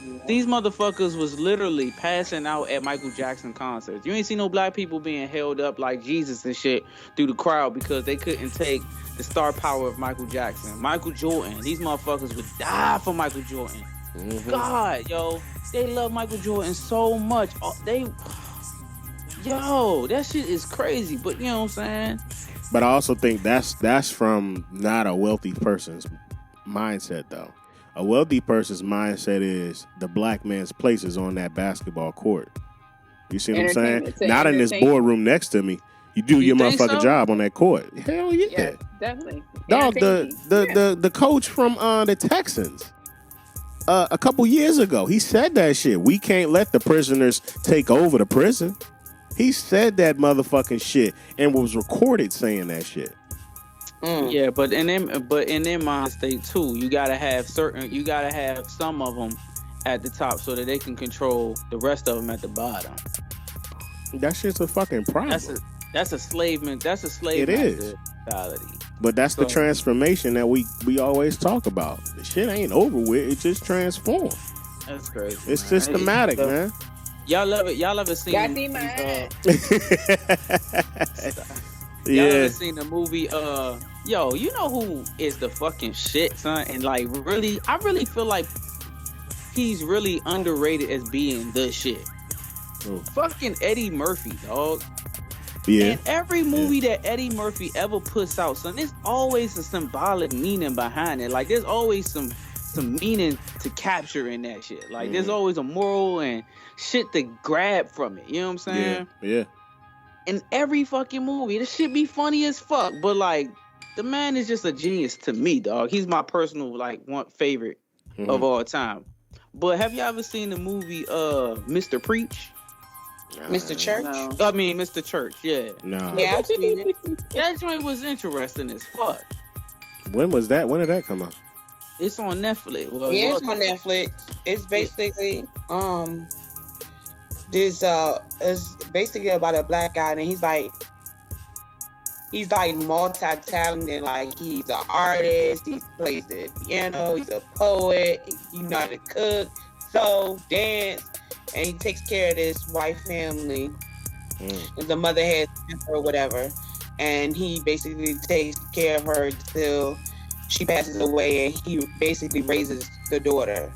motherfuckers was literally passing out at Michael Jackson concerts. You ain't see no black people being held up like Jesus and shit through the crowd because they couldn't take the star power of Michael Jackson. Michael Jordan. These motherfuckers would die for Michael Jordan. Mm-hmm. God, yo, they love Michael Jordan so much. That shit is crazy. But you know what I'm saying? But I also think that's from not a wealthy person's mindset, though. A wealthy person's mindset is the black man's place is on that basketball court. You see what I'm saying? Not in this boardroom next to me. You do your motherfucking job on that court. Hell yeah. Yeah, definitely. Dog, the coach from the Texans a couple years ago, he said that shit. We can't let the prisoners take over the prison. He said that motherfucking shit and was recorded saying that shit. Yeah, but in their mind state too, you gotta have some of them at the top so that they can control the rest of them at the bottom. That shit's a fucking problem. That's a slave mentality. It is. But that's the transformation that we always talk about. The shit ain't over with. It just transforms. That's crazy. It's systematic, man. Y'all love it. Y'all ever seen? Got me mad. Y'all ever seen the movie? Yo, you know who is the fucking shit, son? And like, really, I really feel like he's really underrated as being the shit. Oh. Fucking Eddie Murphy, dog. Yeah. And every movie that Eddie Murphy ever puts out, son, there's always a symbolic meaning behind it. Like, there's always some meaning to capture in that shit. Like, there's always a moral and shit to grab from it. You know what I'm saying? Yeah. In every fucking movie, this shit be funny as fuck. But like, the man is just a genius to me, dog. He's my personal one favorite of all time. But have you ever seen the movie Mr. Preach? Mr. Church? No. I mean, Mr. Church, yeah. No. Yeah, I've seen it. That joint was interesting as fuck. When was that? When did that come out? It's on Netflix. Well, yeah, it's on Netflix. It's basically it's basically about a black guy, and he's like multi-talented. Like, he's an artist, he plays the piano, he's a poet, he know how to cook, sew, dance, and he takes care of this white family. And the mother has cancer or whatever, and he basically takes care of her till she passes away, and he basically raises the daughter.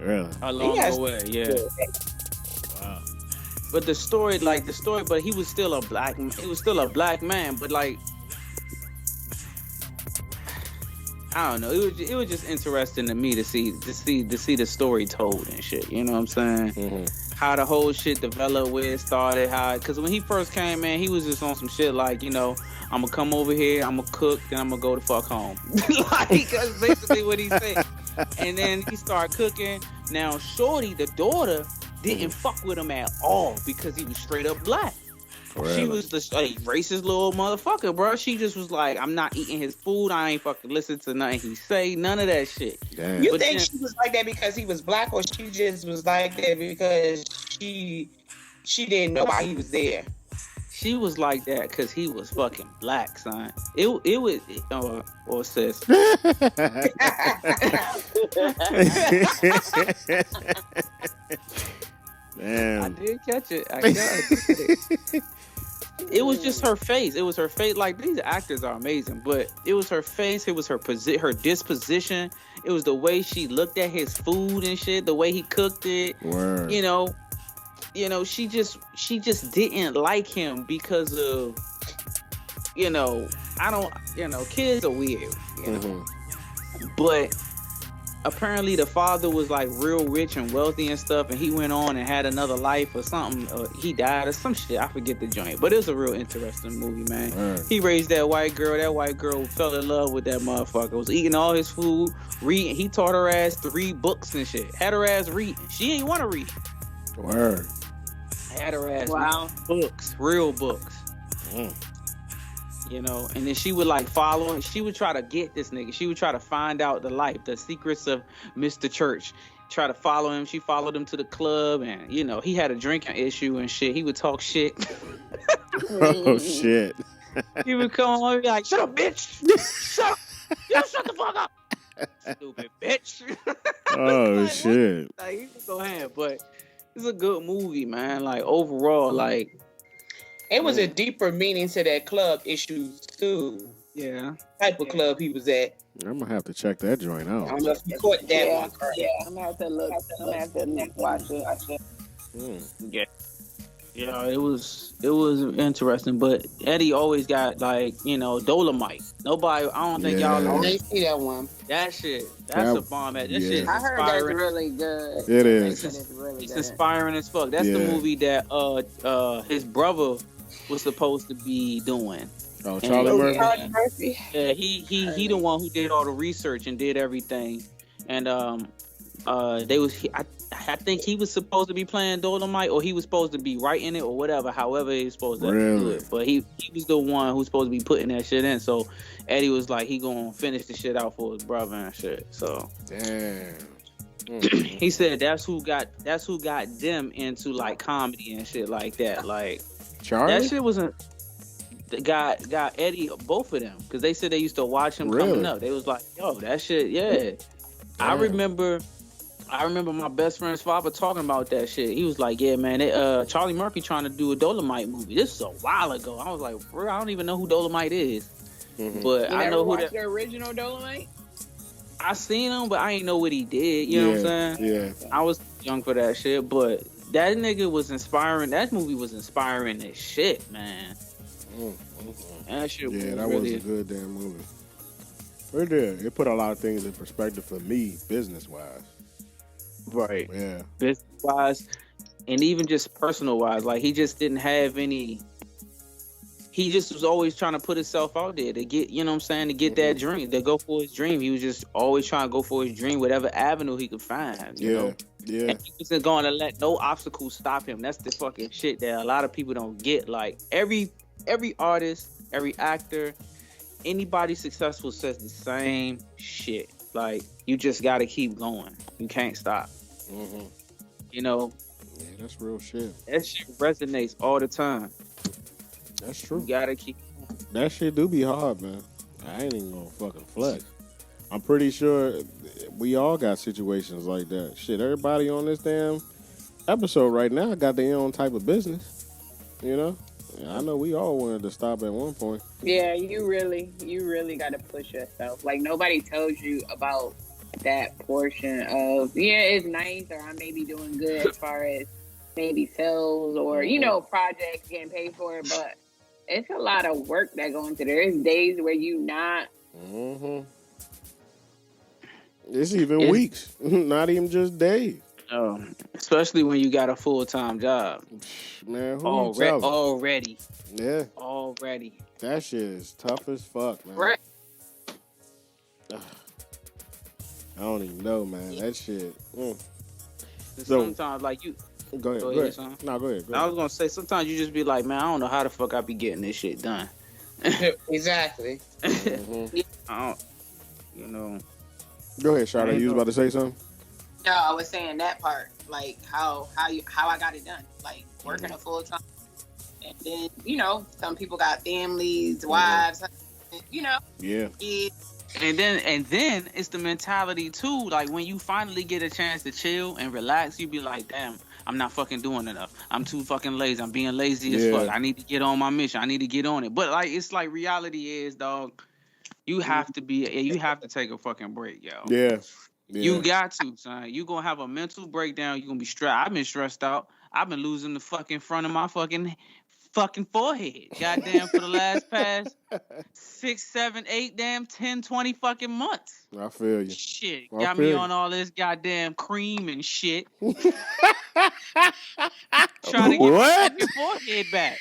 Really? Along the way, yeah. Wow. But the story, but he was still a black man, but like, I don't know, it was just interesting to me to see the story told and shit. You know what I'm saying? Mm-hmm. How the whole shit developed, where it started, because when he first came, man, he was just on some shit like, you know, I'm gonna come over here, I'm gonna cook, then I'm gonna go the fuck home. Like, that's basically what he said. And then he started cooking. Now, Shorty, the daughter, didn't fuck with him at all because he was straight up black. Really? She was the racist little motherfucker, bro. She just was like, I'm not eating his food. I ain't fucking listen to nothing he say. None of that shit. Damn. You think she was like that because he was black, or she just was like that because she didn't know why he was there? She was like that because he was fucking black, son. It was, or sis. Damn. I did catch it. I got it. It was just her face. It was her face. Like, these actors are amazing, but it was her face. It was her disposition. It was the way she looked at his food and shit. The way he cooked it. Word. You know, she just didn't like him because of, kids are weird. You know? But apparently the father was like real rich and wealthy and stuff, and he went on and had another life or something, or he died or some shit. I forget the joint, but it was a real interesting movie, man. Right. He raised that white girl. That white girl fell in love with that motherfucker. Was eating all his food, reading. He taught her ass to read books and shit. Had her ass reading. She ain't want to read. Word. Had her ass Wow. books, real books. You know, and then she would like follow him. She would try to get this nigga. She would try to find out the life, the secrets of Mr. Church. Try to follow him. She followed him to the club, and you know he had a drinking issue and shit. He would talk shit. Oh shit. He would come on and be like, "Shut up, bitch! Shut up! You shut the fuck up, stupid bitch!" Oh like, shit. Like, he would go ahead, but it's a good movie, man. Like overall, like. It was a deeper meaning to that club issues too. Yeah. Type of club he was at. I'm gonna have to check that joint I out. don't know if you caught that one. Yeah, I'm gonna have to look. I'm gonna have to watch it. Yeah. Yeah, it was interesting, but Eddie always got like, you know, Dolomite. Nobody, I don't think y'all I know didn't see that one. that shit. That's a bomb. That shit is I heard that's inspiring. really good. It is. It's really It's good. inspiring as fuck. That's the Yeah. movie that his brother was supposed to be doing. Oh, Charlie Murphy. Charlie Murphy. Yeah, he the one who did all the research and did everything, and I think he was supposed to be playing Dolomite, or he was supposed to be writing it, or whatever. However, he was supposed to do Really? it, but he was the one who's supposed to be putting that shit in. So Eddie was like, he gonna finish the shit out for his brother and shit. So Damn. he said that's who got them into like comedy and shit like that. Like Charlie? that shit wasn't. Got Eddie, both of them, because they said they used to watch him Really? coming up. They was like, yo, that shit, yeah. I remember my best friend's father talking about that shit. He was like, yeah, man, Charlie Murphy trying to do a Dolomite movie. This is a while ago. I was like, bro, I don't even know who Dolomite is. But You I never know who watched that. the original Dolomite? I seen him, but I ain't know what he did. You know what I'm saying? Yeah. I was young for that shit, but that nigga was inspiring. That movie was inspiring as shit, man. That shit was Yeah, that really was a good damn movie. It did. It put a lot of things in perspective for me, business wise. right. Yeah. Business wise, and even just personal wise. Like he just didn't have any. He just was always trying to put himself out there to get, you know what I'm saying, to get that dream, to go for his dream. He was just always trying to go for his dream, whatever avenue he could find. You know? Yeah. And he wasn't going to let no obstacles stop him. That's the fucking shit that a lot of people don't get. Like every artist, every actor, anybody successful says the same shit. Like you just got to keep going. You can't stop. You know. Yeah, that's real shit. That shit resonates all the time. That's true. You gotta keep. That shit do be hard, man. I ain't even gonna fucking flex. I'm pretty sure we all got situations like that. Shit, everybody on this damn episode right now got their own type of business. You know? I know we all wanted to stop at one point. Yeah, you really got to push yourself. Like nobody tells you about that portion of, yeah, it's nice, or I may be doing good as far as maybe sales or, you know, projects getting paid for it, but it's a lot of work that go into there. There's days where you not. It's even weeks, not even just days. Especially when you got a full-time job. Man, who you telling? Already. Yeah. Already. That shit is tough as fuck, man. Right. I don't even know, man. That shit. So- Sometimes, like you. Go ahead. Go Go ahead, ahead. son. No, go ahead. I was gonna say sometimes you just be like, man, I don't know how the fuck I be getting this shit done. Exactly. I don't, you know. Go ahead, Charlotte. You was about to say something? No, I was saying that part, like how I got it done, like working a full time, and then you know some people got families, wives, you know. Yeah. And then it's the mentality too. Like when you finally get a chance to chill and relax, you be like, damn, I'm not fucking doing enough. I'm too fucking lazy. I'm being lazy as fuck. I need to get on my mission. I need to get on it. But like it's like reality is, dog. You have to take a fucking break, yo. Yeah. You got to, son. You gonna have a mental breakdown. You gonna be stressed. I've been stressed out. I've been losing the fucking front of my fucking forehead. Goddamn, for the last past 6, 7, 8, damn 10, 20 fucking months. I feel you. Shit, I got feel me you. on all this goddamn cream and shit. Trying to get my What? fucking forehead back.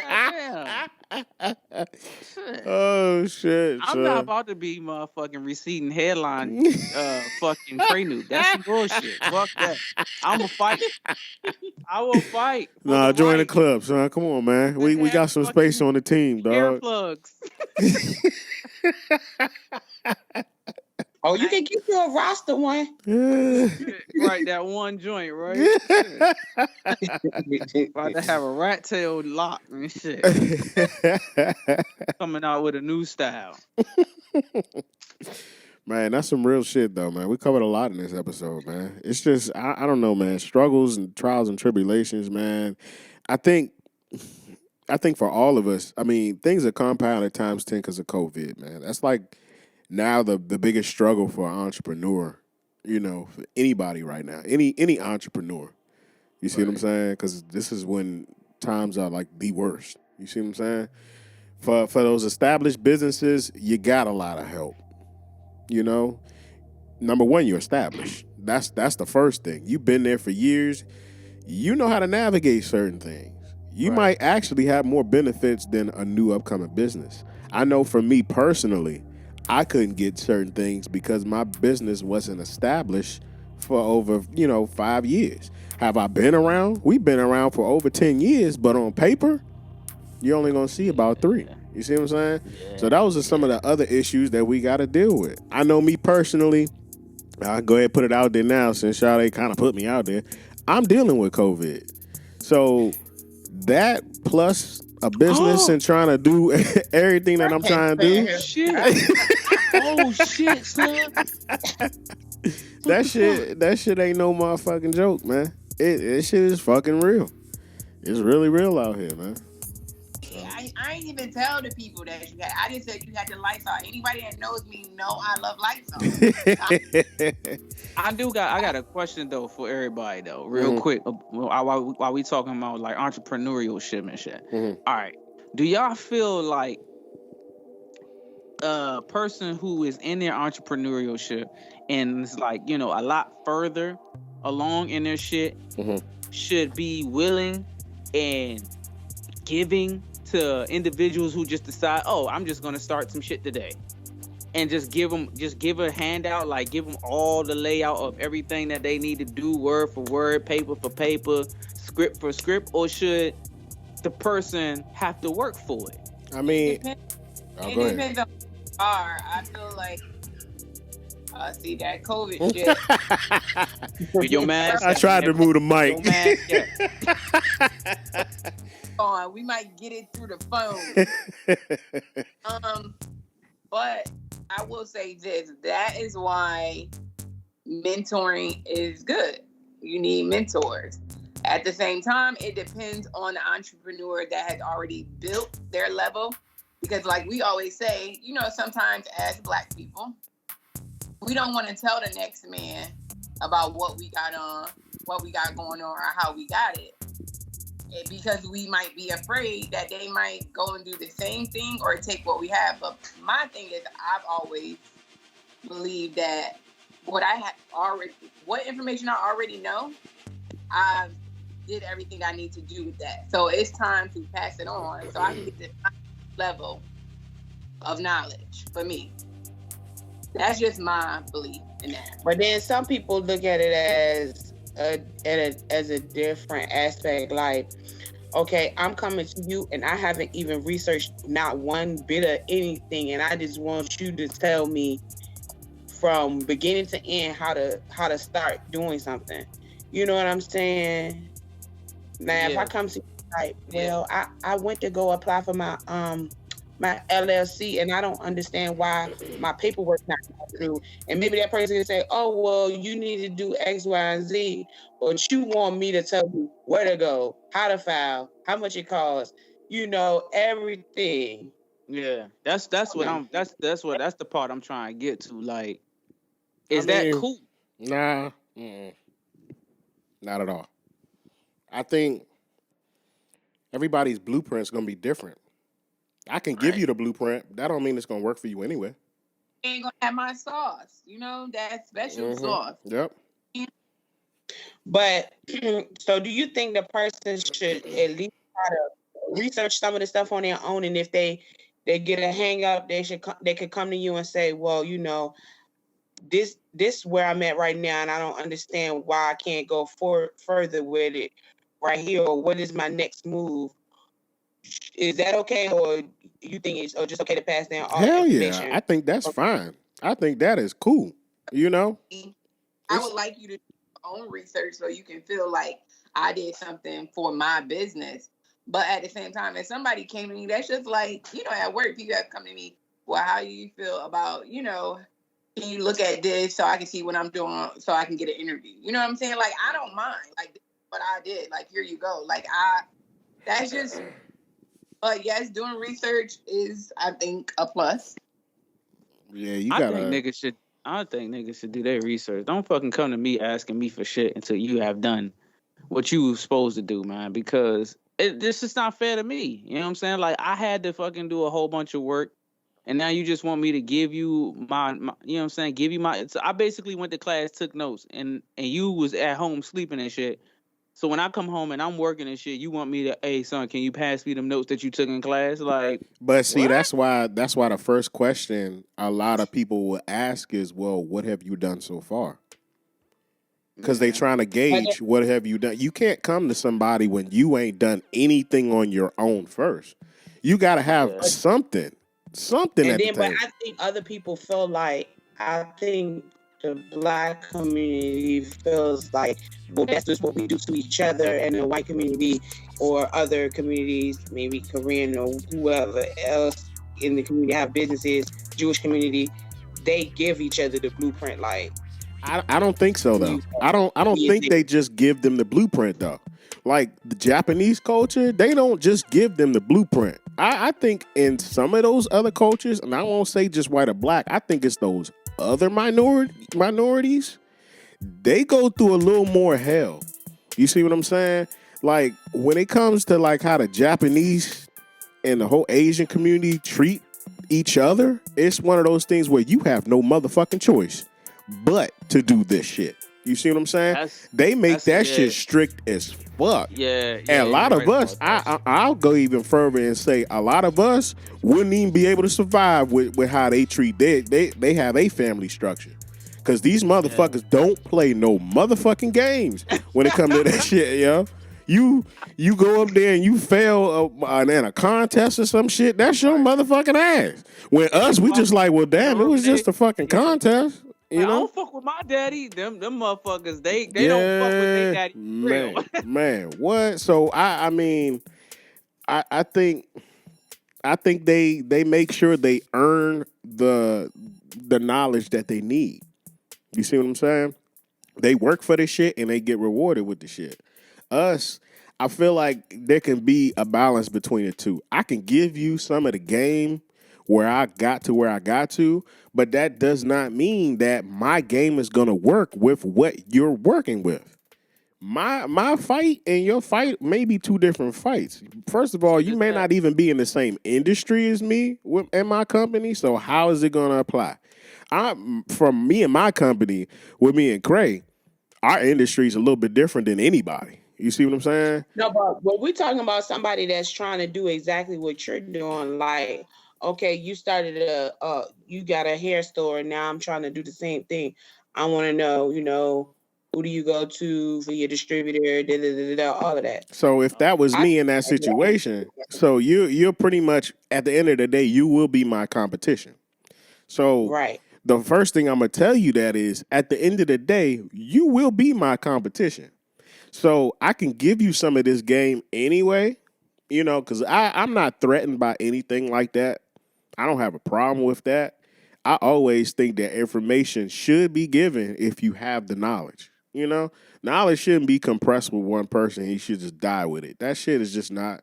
Goddamn. Shit. Oh shit, I'm not son. about to be motherfucking receding headline fucking prenude. That's some bullshit. Fuck that. I'ma fight. I will fight for Nah, the join the right club, son. Come on, man. to We have got some space fucking on the team, hair dog. plugs. Oh, you can get you a roster one. Right, that one joint, right? Shit. About to have a rat tail lock and shit. Coming out with a new style. Man, that's some real shit, though, man. We covered a lot in this episode, man. It's just, I don't know, man. Struggles and trials and tribulations, man. I think for all of us, I mean, things are compounded times 10 because of COVID, man. That's like now the biggest struggle for an entrepreneur, you know, for anybody right now, any entrepreneur. You see what I'm saying? Because this is when times are like the worst. You see what I'm saying? For those established businesses, you got a lot of help. You know, number one, you're established. That's the first thing. You've been there for years. You know how to navigate certain things. You might actually have more benefits than a new upcoming business. I know for me personally, I couldn't get certain things because my business wasn't established for over, 5 years. Have I been around? We've been around for over 10 years, but on paper, you're only going to see about 3. You see what I'm saying? Yeah. So that was just some of the other issues that we got to deal with. I know me personally, I'll go ahead and put it out there now since y'all kind of put me out there. I'm dealing with COVID. So that plus a business and trying to do everything that I'm trying to do. Shit. Oh, shit, son. That shit ain't no motherfucking joke, man. It shit is fucking real. It's really real out here, man. I ain't even tell the people that you had. I just said you had the Lysol. Anybody that knows me know I love Lysol. I got a question though for everybody though, real quick. While we talking about like entrepreneurial shit and shit. All right, do y'all feel like a person who is in their entrepreneurial shit and is like a lot further along in their shit should be willing and giving to individuals who just decide, oh, I'm just gonna start some shit today, and just give a handout, like give them all the layout of everything that they need to do, word for word, paper for paper, script for script, or should the person have to work for it? I mean, it depends on I feel like see that COVID shit. With your mask, I tried to move the mic. We might get it through the phone. But I will say this: that is why mentoring is good. You need mentors. At the same time, it depends on the entrepreneur that has already built their level. Because like we always say, sometimes as Black people, we don't want to tell the next man about what we got going on, or how we got it. Because we might be afraid that they might go and do the same thing or take what we have. But my thing is, I've always believed that what information I already know, I did everything I need to do with that. So it's time to pass it on so I can get the level of knowledge for me. That's just my belief in that. But then some people look at it as a different aspect. Like, okay, I'm coming to you and I haven't even researched not one bit of anything, and I just want you to tell me from beginning to end how to start doing something. You know what I'm saying? Now, if I come to you like, well, I went to go apply for my LLC and I don't understand why my paperwork not going through. And maybe that person can say, oh, well, you need to do X, Y, and Z. But you want me to tell you where to go, how to file, how much it costs, everything. Yeah, that's the part I'm trying to get to. Like, is that cool? Nah, not at all. I think everybody's blueprint's gonna be different. I can give you the blueprint. That don't mean it's gonna work for you anyway. Ain't gonna have my sauce, that special sauce. Yep. But so, do you think the person should at least try to research some of the stuff on their own, and if they get a hang up, they could come to you and say, well, this is where I'm at right now, and I don't understand why I can't go further with it right here, or what is my next move? Is that okay, or you think it's just okay to pass down all Hell information? yeah, I think that's fine. I think that is cool. I would like you to do your own research so you can feel like I did something for my business. But at the same time, if somebody came to me, that's just like, at work, people have come to me, well, how do you feel about, can you look at this so I can see what I'm doing so I can get an interview? You know what I'm saying? Like, I don't mind. Like, what I did. Like, here you go. Like, that's just, but yes, doing research is, I think, a plus. Yeah, you gotta. I think niggas should do their research. Don't fucking come to me asking me for shit until you have done what you were supposed to do, man, because this is not fair to me. You know what I'm saying? Like, I had to fucking do a whole bunch of work, and now you just want me to give you my you know what I'm saying? Give you my. So I basically went to class, took notes, and you was at home sleeping and shit. So when I come home and I'm working and shit, you want me to, hey son, can you pass me them notes that you took in class? Like, but see, what? that's why the first question a lot of people will ask is, well, what have you done so far? Because they trying to gauge what have you done. You can't come to somebody when you ain't done anything on your own first. You got to have something at the table. But I think other people feel like, I think the Black community feels like, well, that's just what we do to each other, and the white community or other communities, maybe Korean or whoever else in the community have businesses, Jewish community, they give each other the blueprint. Like, I don't think so though. I don't think they just give them the blueprint though. Like the Japanese culture, they don't just give them the blueprint. I think in some of those other cultures, and I won't say just white or black, I think it's those other minorities. They go through a little more hell. You see what I'm saying? Like when it comes to like how the Japanese and the whole Asian community treat each other, it's one of those things where you have no motherfucking choice but to do this shit. You see what I'm saying? They make that shit strict as fuck. Yeah. And a lot of us, I'll go even further and say a lot of us wouldn't even be able to survive with how they treat they have a family structure. Because these motherfuckers don't play no motherfucking games when it comes to that shit, yo. You go up there and you fail in a contest or some shit, that's your motherfucking ass. When us, we just like, well, damn, it was just a fucking contest. You know? I don't fuck with my daddy. Them motherfuckers, they don't fuck with their daddy. Man, what? So I mean, I think they make sure they earn the knowledge that they need. You see what I'm saying? They work for this shit and they get rewarded with the shit. Us, I feel like there can be a balance between the two. I can give you some of the game where I got to, but that does not mean that my game is gonna work with what you're working with. My fight and your fight may be two different fights. First of all, you may not even be in the same industry as me in my company, so how is it gonna apply? From me and my company, with me and Cray, our industry is a little bit different than anybody. You see what I'm saying? No, but when we're talking about somebody that's trying to do exactly what you're doing, like, okay, you started you got a hair store, and now I'm trying to do the same thing. I want to know, who do you go to for your distributor, all of that. So if that was me in that situation, so you're pretty much, at the end of the day, you will be my competition. So right. The first thing I'm going to tell you that is, at the end of the day, you will be my competition. So I can give you some of this game anyway, because I'm not threatened by anything like that. I don't have a problem with that. I always think that information should be given if you have the knowledge. Knowledge shouldn't be compressed with one person. He should just die with it. That shit is just not.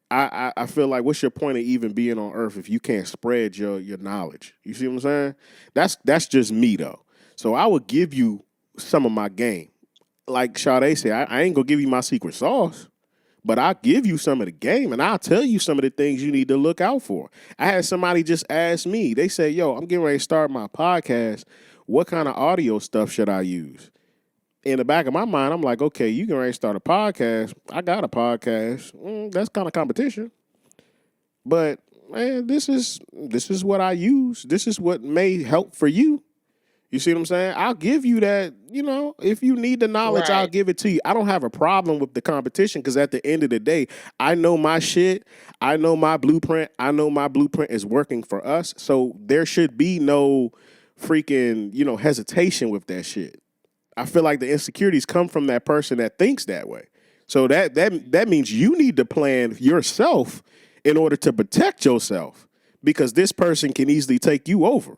I feel like, what's your point of even being on Earth if you can't spread your knowledge? You see what I'm saying? That's just me though. So I would give you some of my game. Like Sade said, I ain't gonna give you my secret sauce, but I'll give you some of the game and I'll tell you some of the things you need to look out for. I had somebody just ask me, they said, yo, I'm getting ready to start my podcast. What kind of audio stuff should I use? In the back of my mind, I'm like, okay, you can ready to start a podcast. I got a podcast. That's kind of competition. But man, this is what I use. This is what may help for you. You see what I'm saying? I'll give you that, if you need the knowledge, I'll give it to you. I don't have a problem with the competition because at the end of the day, I know my shit. I know my blueprint. I know my blueprint is working for us. So there should be no freaking, hesitation with that shit. I feel like the insecurities come from that person that thinks that way. So that means you need to plan yourself in order to protect yourself because this person can easily take you over.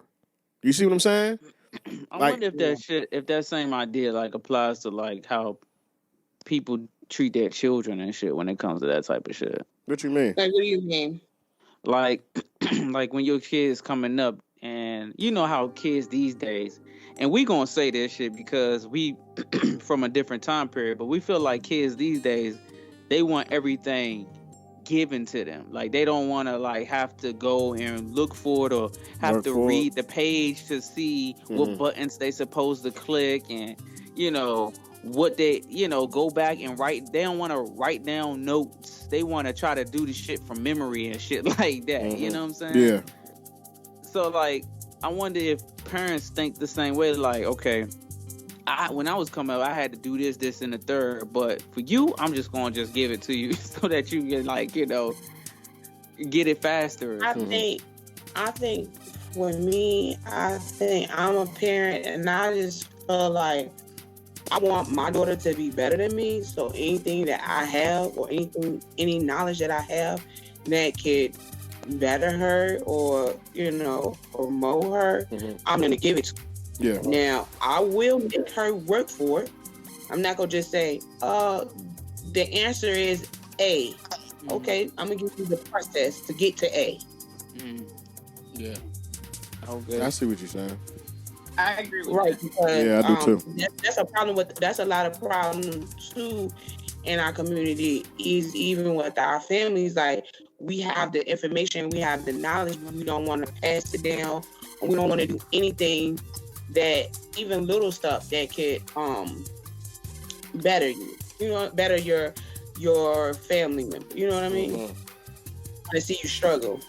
You see what I'm saying? I wonder if that same idea like applies to like how people treat their children and shit when it comes to that type of shit. What you mean? Like, what do you mean? Like, like when your kids coming up, and you know how kids these days, and we gonna say this shit because we from a different time period, but we feel like kids these days, they want everything given to them. Like they don't want to like have to go and look for it or have to read the page to see what buttons they supposed to click and what they go back and write. They don't want to write down notes. They want to try to do the shit from memory and shit like that. You know what I'm saying? Yeah. So like I wonder if parents think the same way. Like, okay, when I was coming up, I had to do this, and the third. But for you, I'm just going to just give it to you so that you can, like, get it faster. I think for me, I think I'm a parent, and I just feel like I want my daughter to be better than me. So anything that I have or any knowledge that I have that could better her or, promote her, I'm going to give it to her. Yeah. Now, I will make her work for it. I'm not going to just say, the answer is A. Okay, I'm going to give you the process to get to A. Yeah. Okay. I see what you're saying. I agree with Right, because yeah, I do too. That's a lot of problems too in our community, is even with our families. Like, we have the information, we have the knowledge, but we don't want to pass it down. We don't want to do anything that, even little stuff that could better you. Better your family member. You know what I mean? To see you struggle.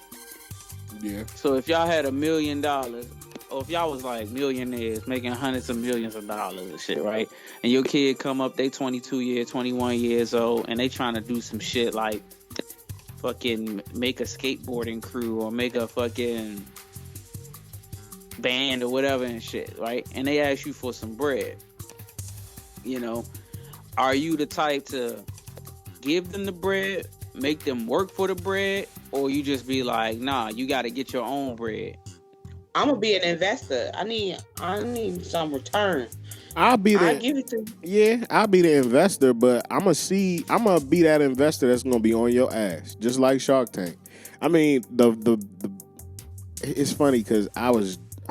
Yeah. So if y'all had $1 million, or if y'all was like millionaires making hundreds of millions of dollars and shit, right? And your kid come up, they 21 years old, and they trying to do some shit like fucking make a skateboarding crew or make a fucking band or whatever and shit, right? And they ask you for some bread. Are you the type to give them the bread, make them work for the bread, or you just be like, nah, you got to get your own bread? I'm gonna be an investor. I need some return. I'll give it to you. Yeah, I'll be the investor, but I'm gonna be that investor that's gonna be on your ass, just like Shark Tank. I mean, it's funny because I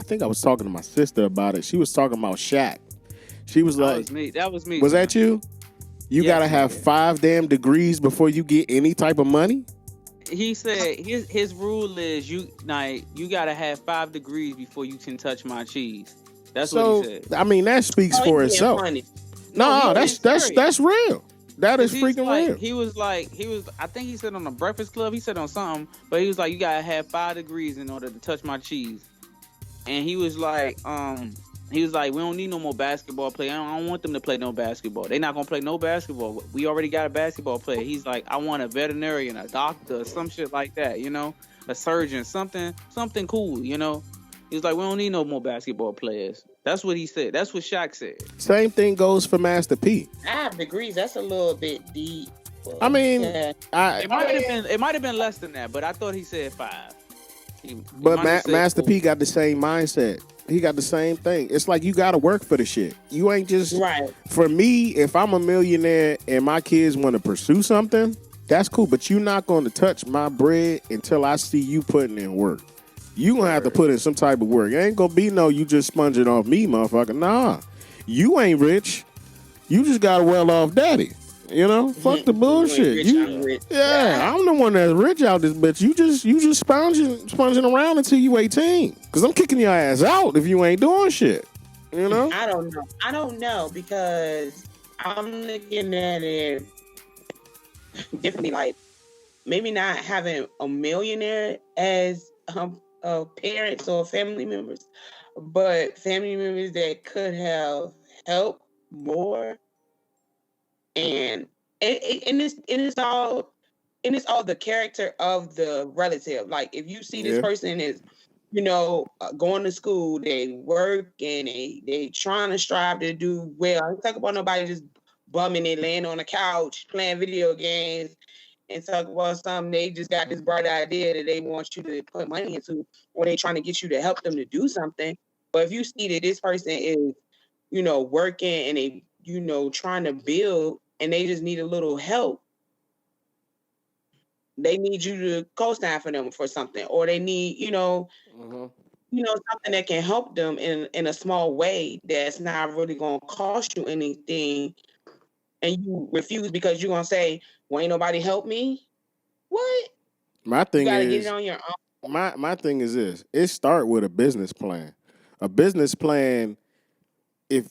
think I was talking to my sister about it. She was talking about Shaq. She was like, that was me. Was that you? You gotta have 5 damn degrees before you get any type of money? He said his rule is you gotta have 5 degrees before you can touch my cheese. That's what he said. I mean, that speaks for itself. No, that's real. That is freaking real. He was I think he said on the Breakfast Club, he said on something, but he was like, you gotta have 5 degrees in order to touch my cheese. And he was like, we don't need no more basketball players. I don't want them to play no basketball. They're not gonna play no basketball. We already got a basketball player. He's like, I want a veterinarian, a doctor, some shit like that, a surgeon, something cool, He's like, we don't need no more basketball players. That's what he said. That's what Shaq said. Same thing goes for Master P. 5 degrees, that's a little bit deep. I mean, it might have been less than that, but I thought he said 5. But Master P got the same mindset. He got the same thing. It's like you got to work for the shit. You ain't just right. For me, if I'm a millionaire and my kids want to pursue something, that's cool. But you're not going to touch my bread until I see you putting in work. You gonna have to put in some type of work. It ain't gonna be no you just sponging off me, motherfucker. Nah, you ain't rich. You just got a well-off daddy. You know, fuck the bullshit. I'm rich. Yeah, I'm the one that's rich out this bitch. You just sponging around until you 18. Cause I'm kicking your ass out if you ain't doing shit. You know? I don't know because I'm looking at it differently. Like maybe not having a millionaire as parents or family members, but family members that could have helped more. And it's all the character of the relative. Like if you see this person is, going to school, they work and they trying to strive to do well. I don't talk about nobody just bumming it, laying on the couch, playing video games, and talk about something they just got this bright idea that they want you to put money into, or they trying to get you to help them to do something. But if you see that this person is, working and they, trying to build and they just need a little help, they need you to co-sign for them for something, or they need, something that can help them in a small way that's not really going to cost you anything, and you refuse because you're going to say, well, ain't nobody help me? What? My thing you gotta is, get it on your own. My thing is this. It start with a business plan. A business plan, so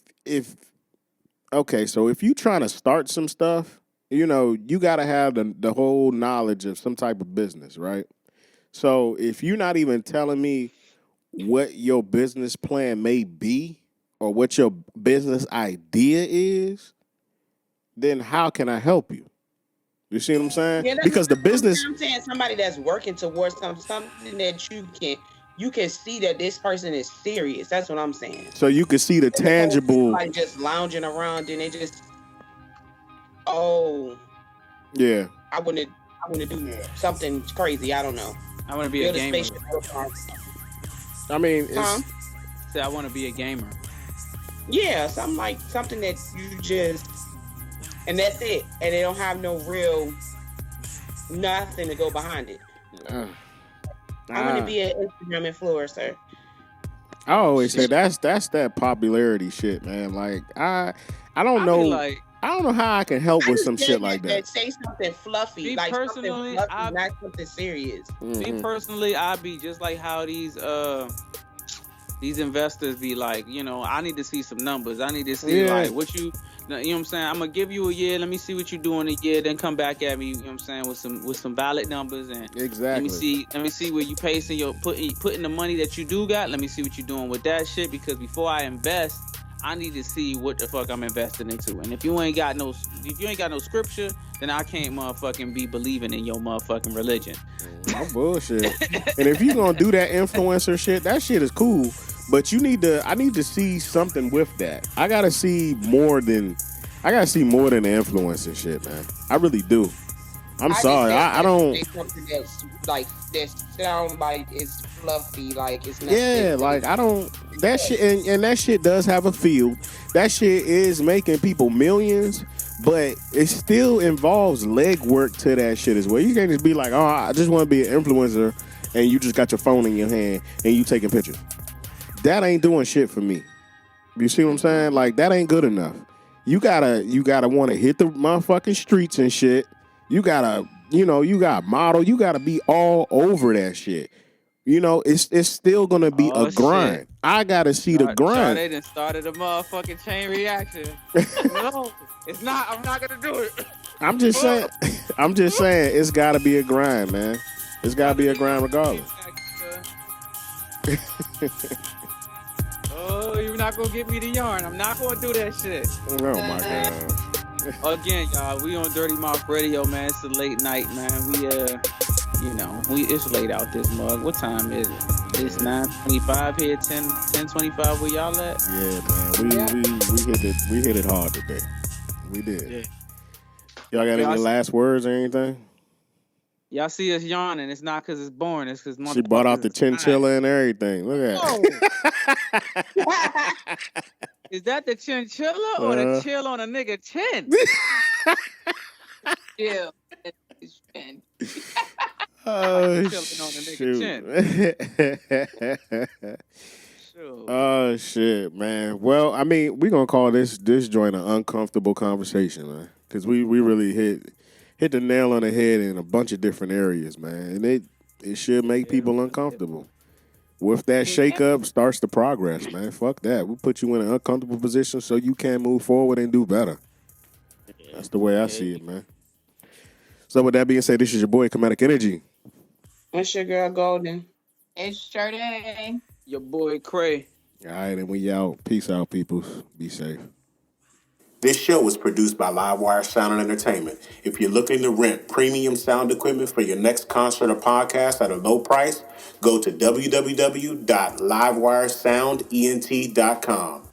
if you trying to start some stuff, you got to have the whole knowledge of some type of business, right? So if you're not even telling me what your business plan may be or what your business idea is, then how can I help you? You see what I'm saying? Yeah, because the business, I'm saying somebody that's working towards something that you can see that this person is serious. That's what I'm saying. So you can see the tangible. Like just lounging around and they just, yeah. I want to do something crazy. I don't know. I want to be a gamer. I mean, Say I want to be a gamer. Yeah, something that you just, and that's it, and they don't have no real nothing to go behind it. I want to be an Instagram influencer. I always say that's that popularity shit, man. Like I don't know. I don't know how I can help with some shit like that. Say something fluffy, like something fluffy, not something serious. Me personally, I'd be just like how these investors be like, I need to see some numbers. I need to see like what you know what I'm saying? I'm gonna give you a year. Let me see what you do in a year. Then come back at me. You know what I'm saying, with some valid numbers and exactly. Let me see where you pacing your putting the money that you do got. Let me see what you're doing with that shit, because before I invest, I need to see what the fuck I'm investing into. And if you ain't got no scripture, then I can't motherfucking be believing in your motherfucking religion. My bullshit. And if you gonna do that influencer shit, that shit is cool. But I need to see something with that. I gotta see more than the influencer shit, man. I really do. I'm sorry. I don't. Something that sound like it's fluffy, like it's not. Yeah, like I don't. That shit and that shit does have a field. That shit is making people millions, but it still involves legwork to that shit as well. You can't just be like, oh, I just want to be an influencer, and you just got your phone in your hand and you taking pictures. That ain't doing shit for me. You see what I'm saying? Like that ain't good enough. You gotta want to hit the motherfucking streets and shit. You gotta model. You gotta be all over that shit. It's still gonna be a grind. Shit. I gotta see the grind. They done started a motherfucking chain reaction. No, it's not. I'm not gonna do it. I'm just saying. It's gotta be a grind, man. It's gotta be a grind regardless. Oh, you're not gonna get me the yarn. I'm not gonna do that shit. Oh my god. Again, y'all, we on Dirty Mouth Radio, man. It's a late night, man. It's late out this mug. What time is it? It's 9:25 here, 10:25 where y'all at? Yeah, man. We hit it hard today. We did. Yeah. Y'all got any last words or anything? Y'all see us yawning. It's not because it's boring. It's because she brought out the chinchilla and everything. Look at it. Is that the chinchilla or the chill on a nigga chin? Yeah. Oh, shoot. Oh, shit, man. Well, I mean, we're going to call this joint an uncomfortable conversation, man. because we really hit the nail on the head in a bunch of different areas, man, and it should make people uncomfortable. With that shake up starts the progress, man. Fuck that. We put you in an uncomfortable position so you can move forward and do better. That's the way I see it, man. So with that being said, this is your boy Comedic Energy. It's your girl Golden. It's Sade. Your boy Cray. All right, and we out. Peace out, people. Be safe. This show was produced by Livewire Sound and Entertainment. If you're looking to rent premium sound equipment for your next concert or podcast at a low price, go to www.livewiresoundent.com.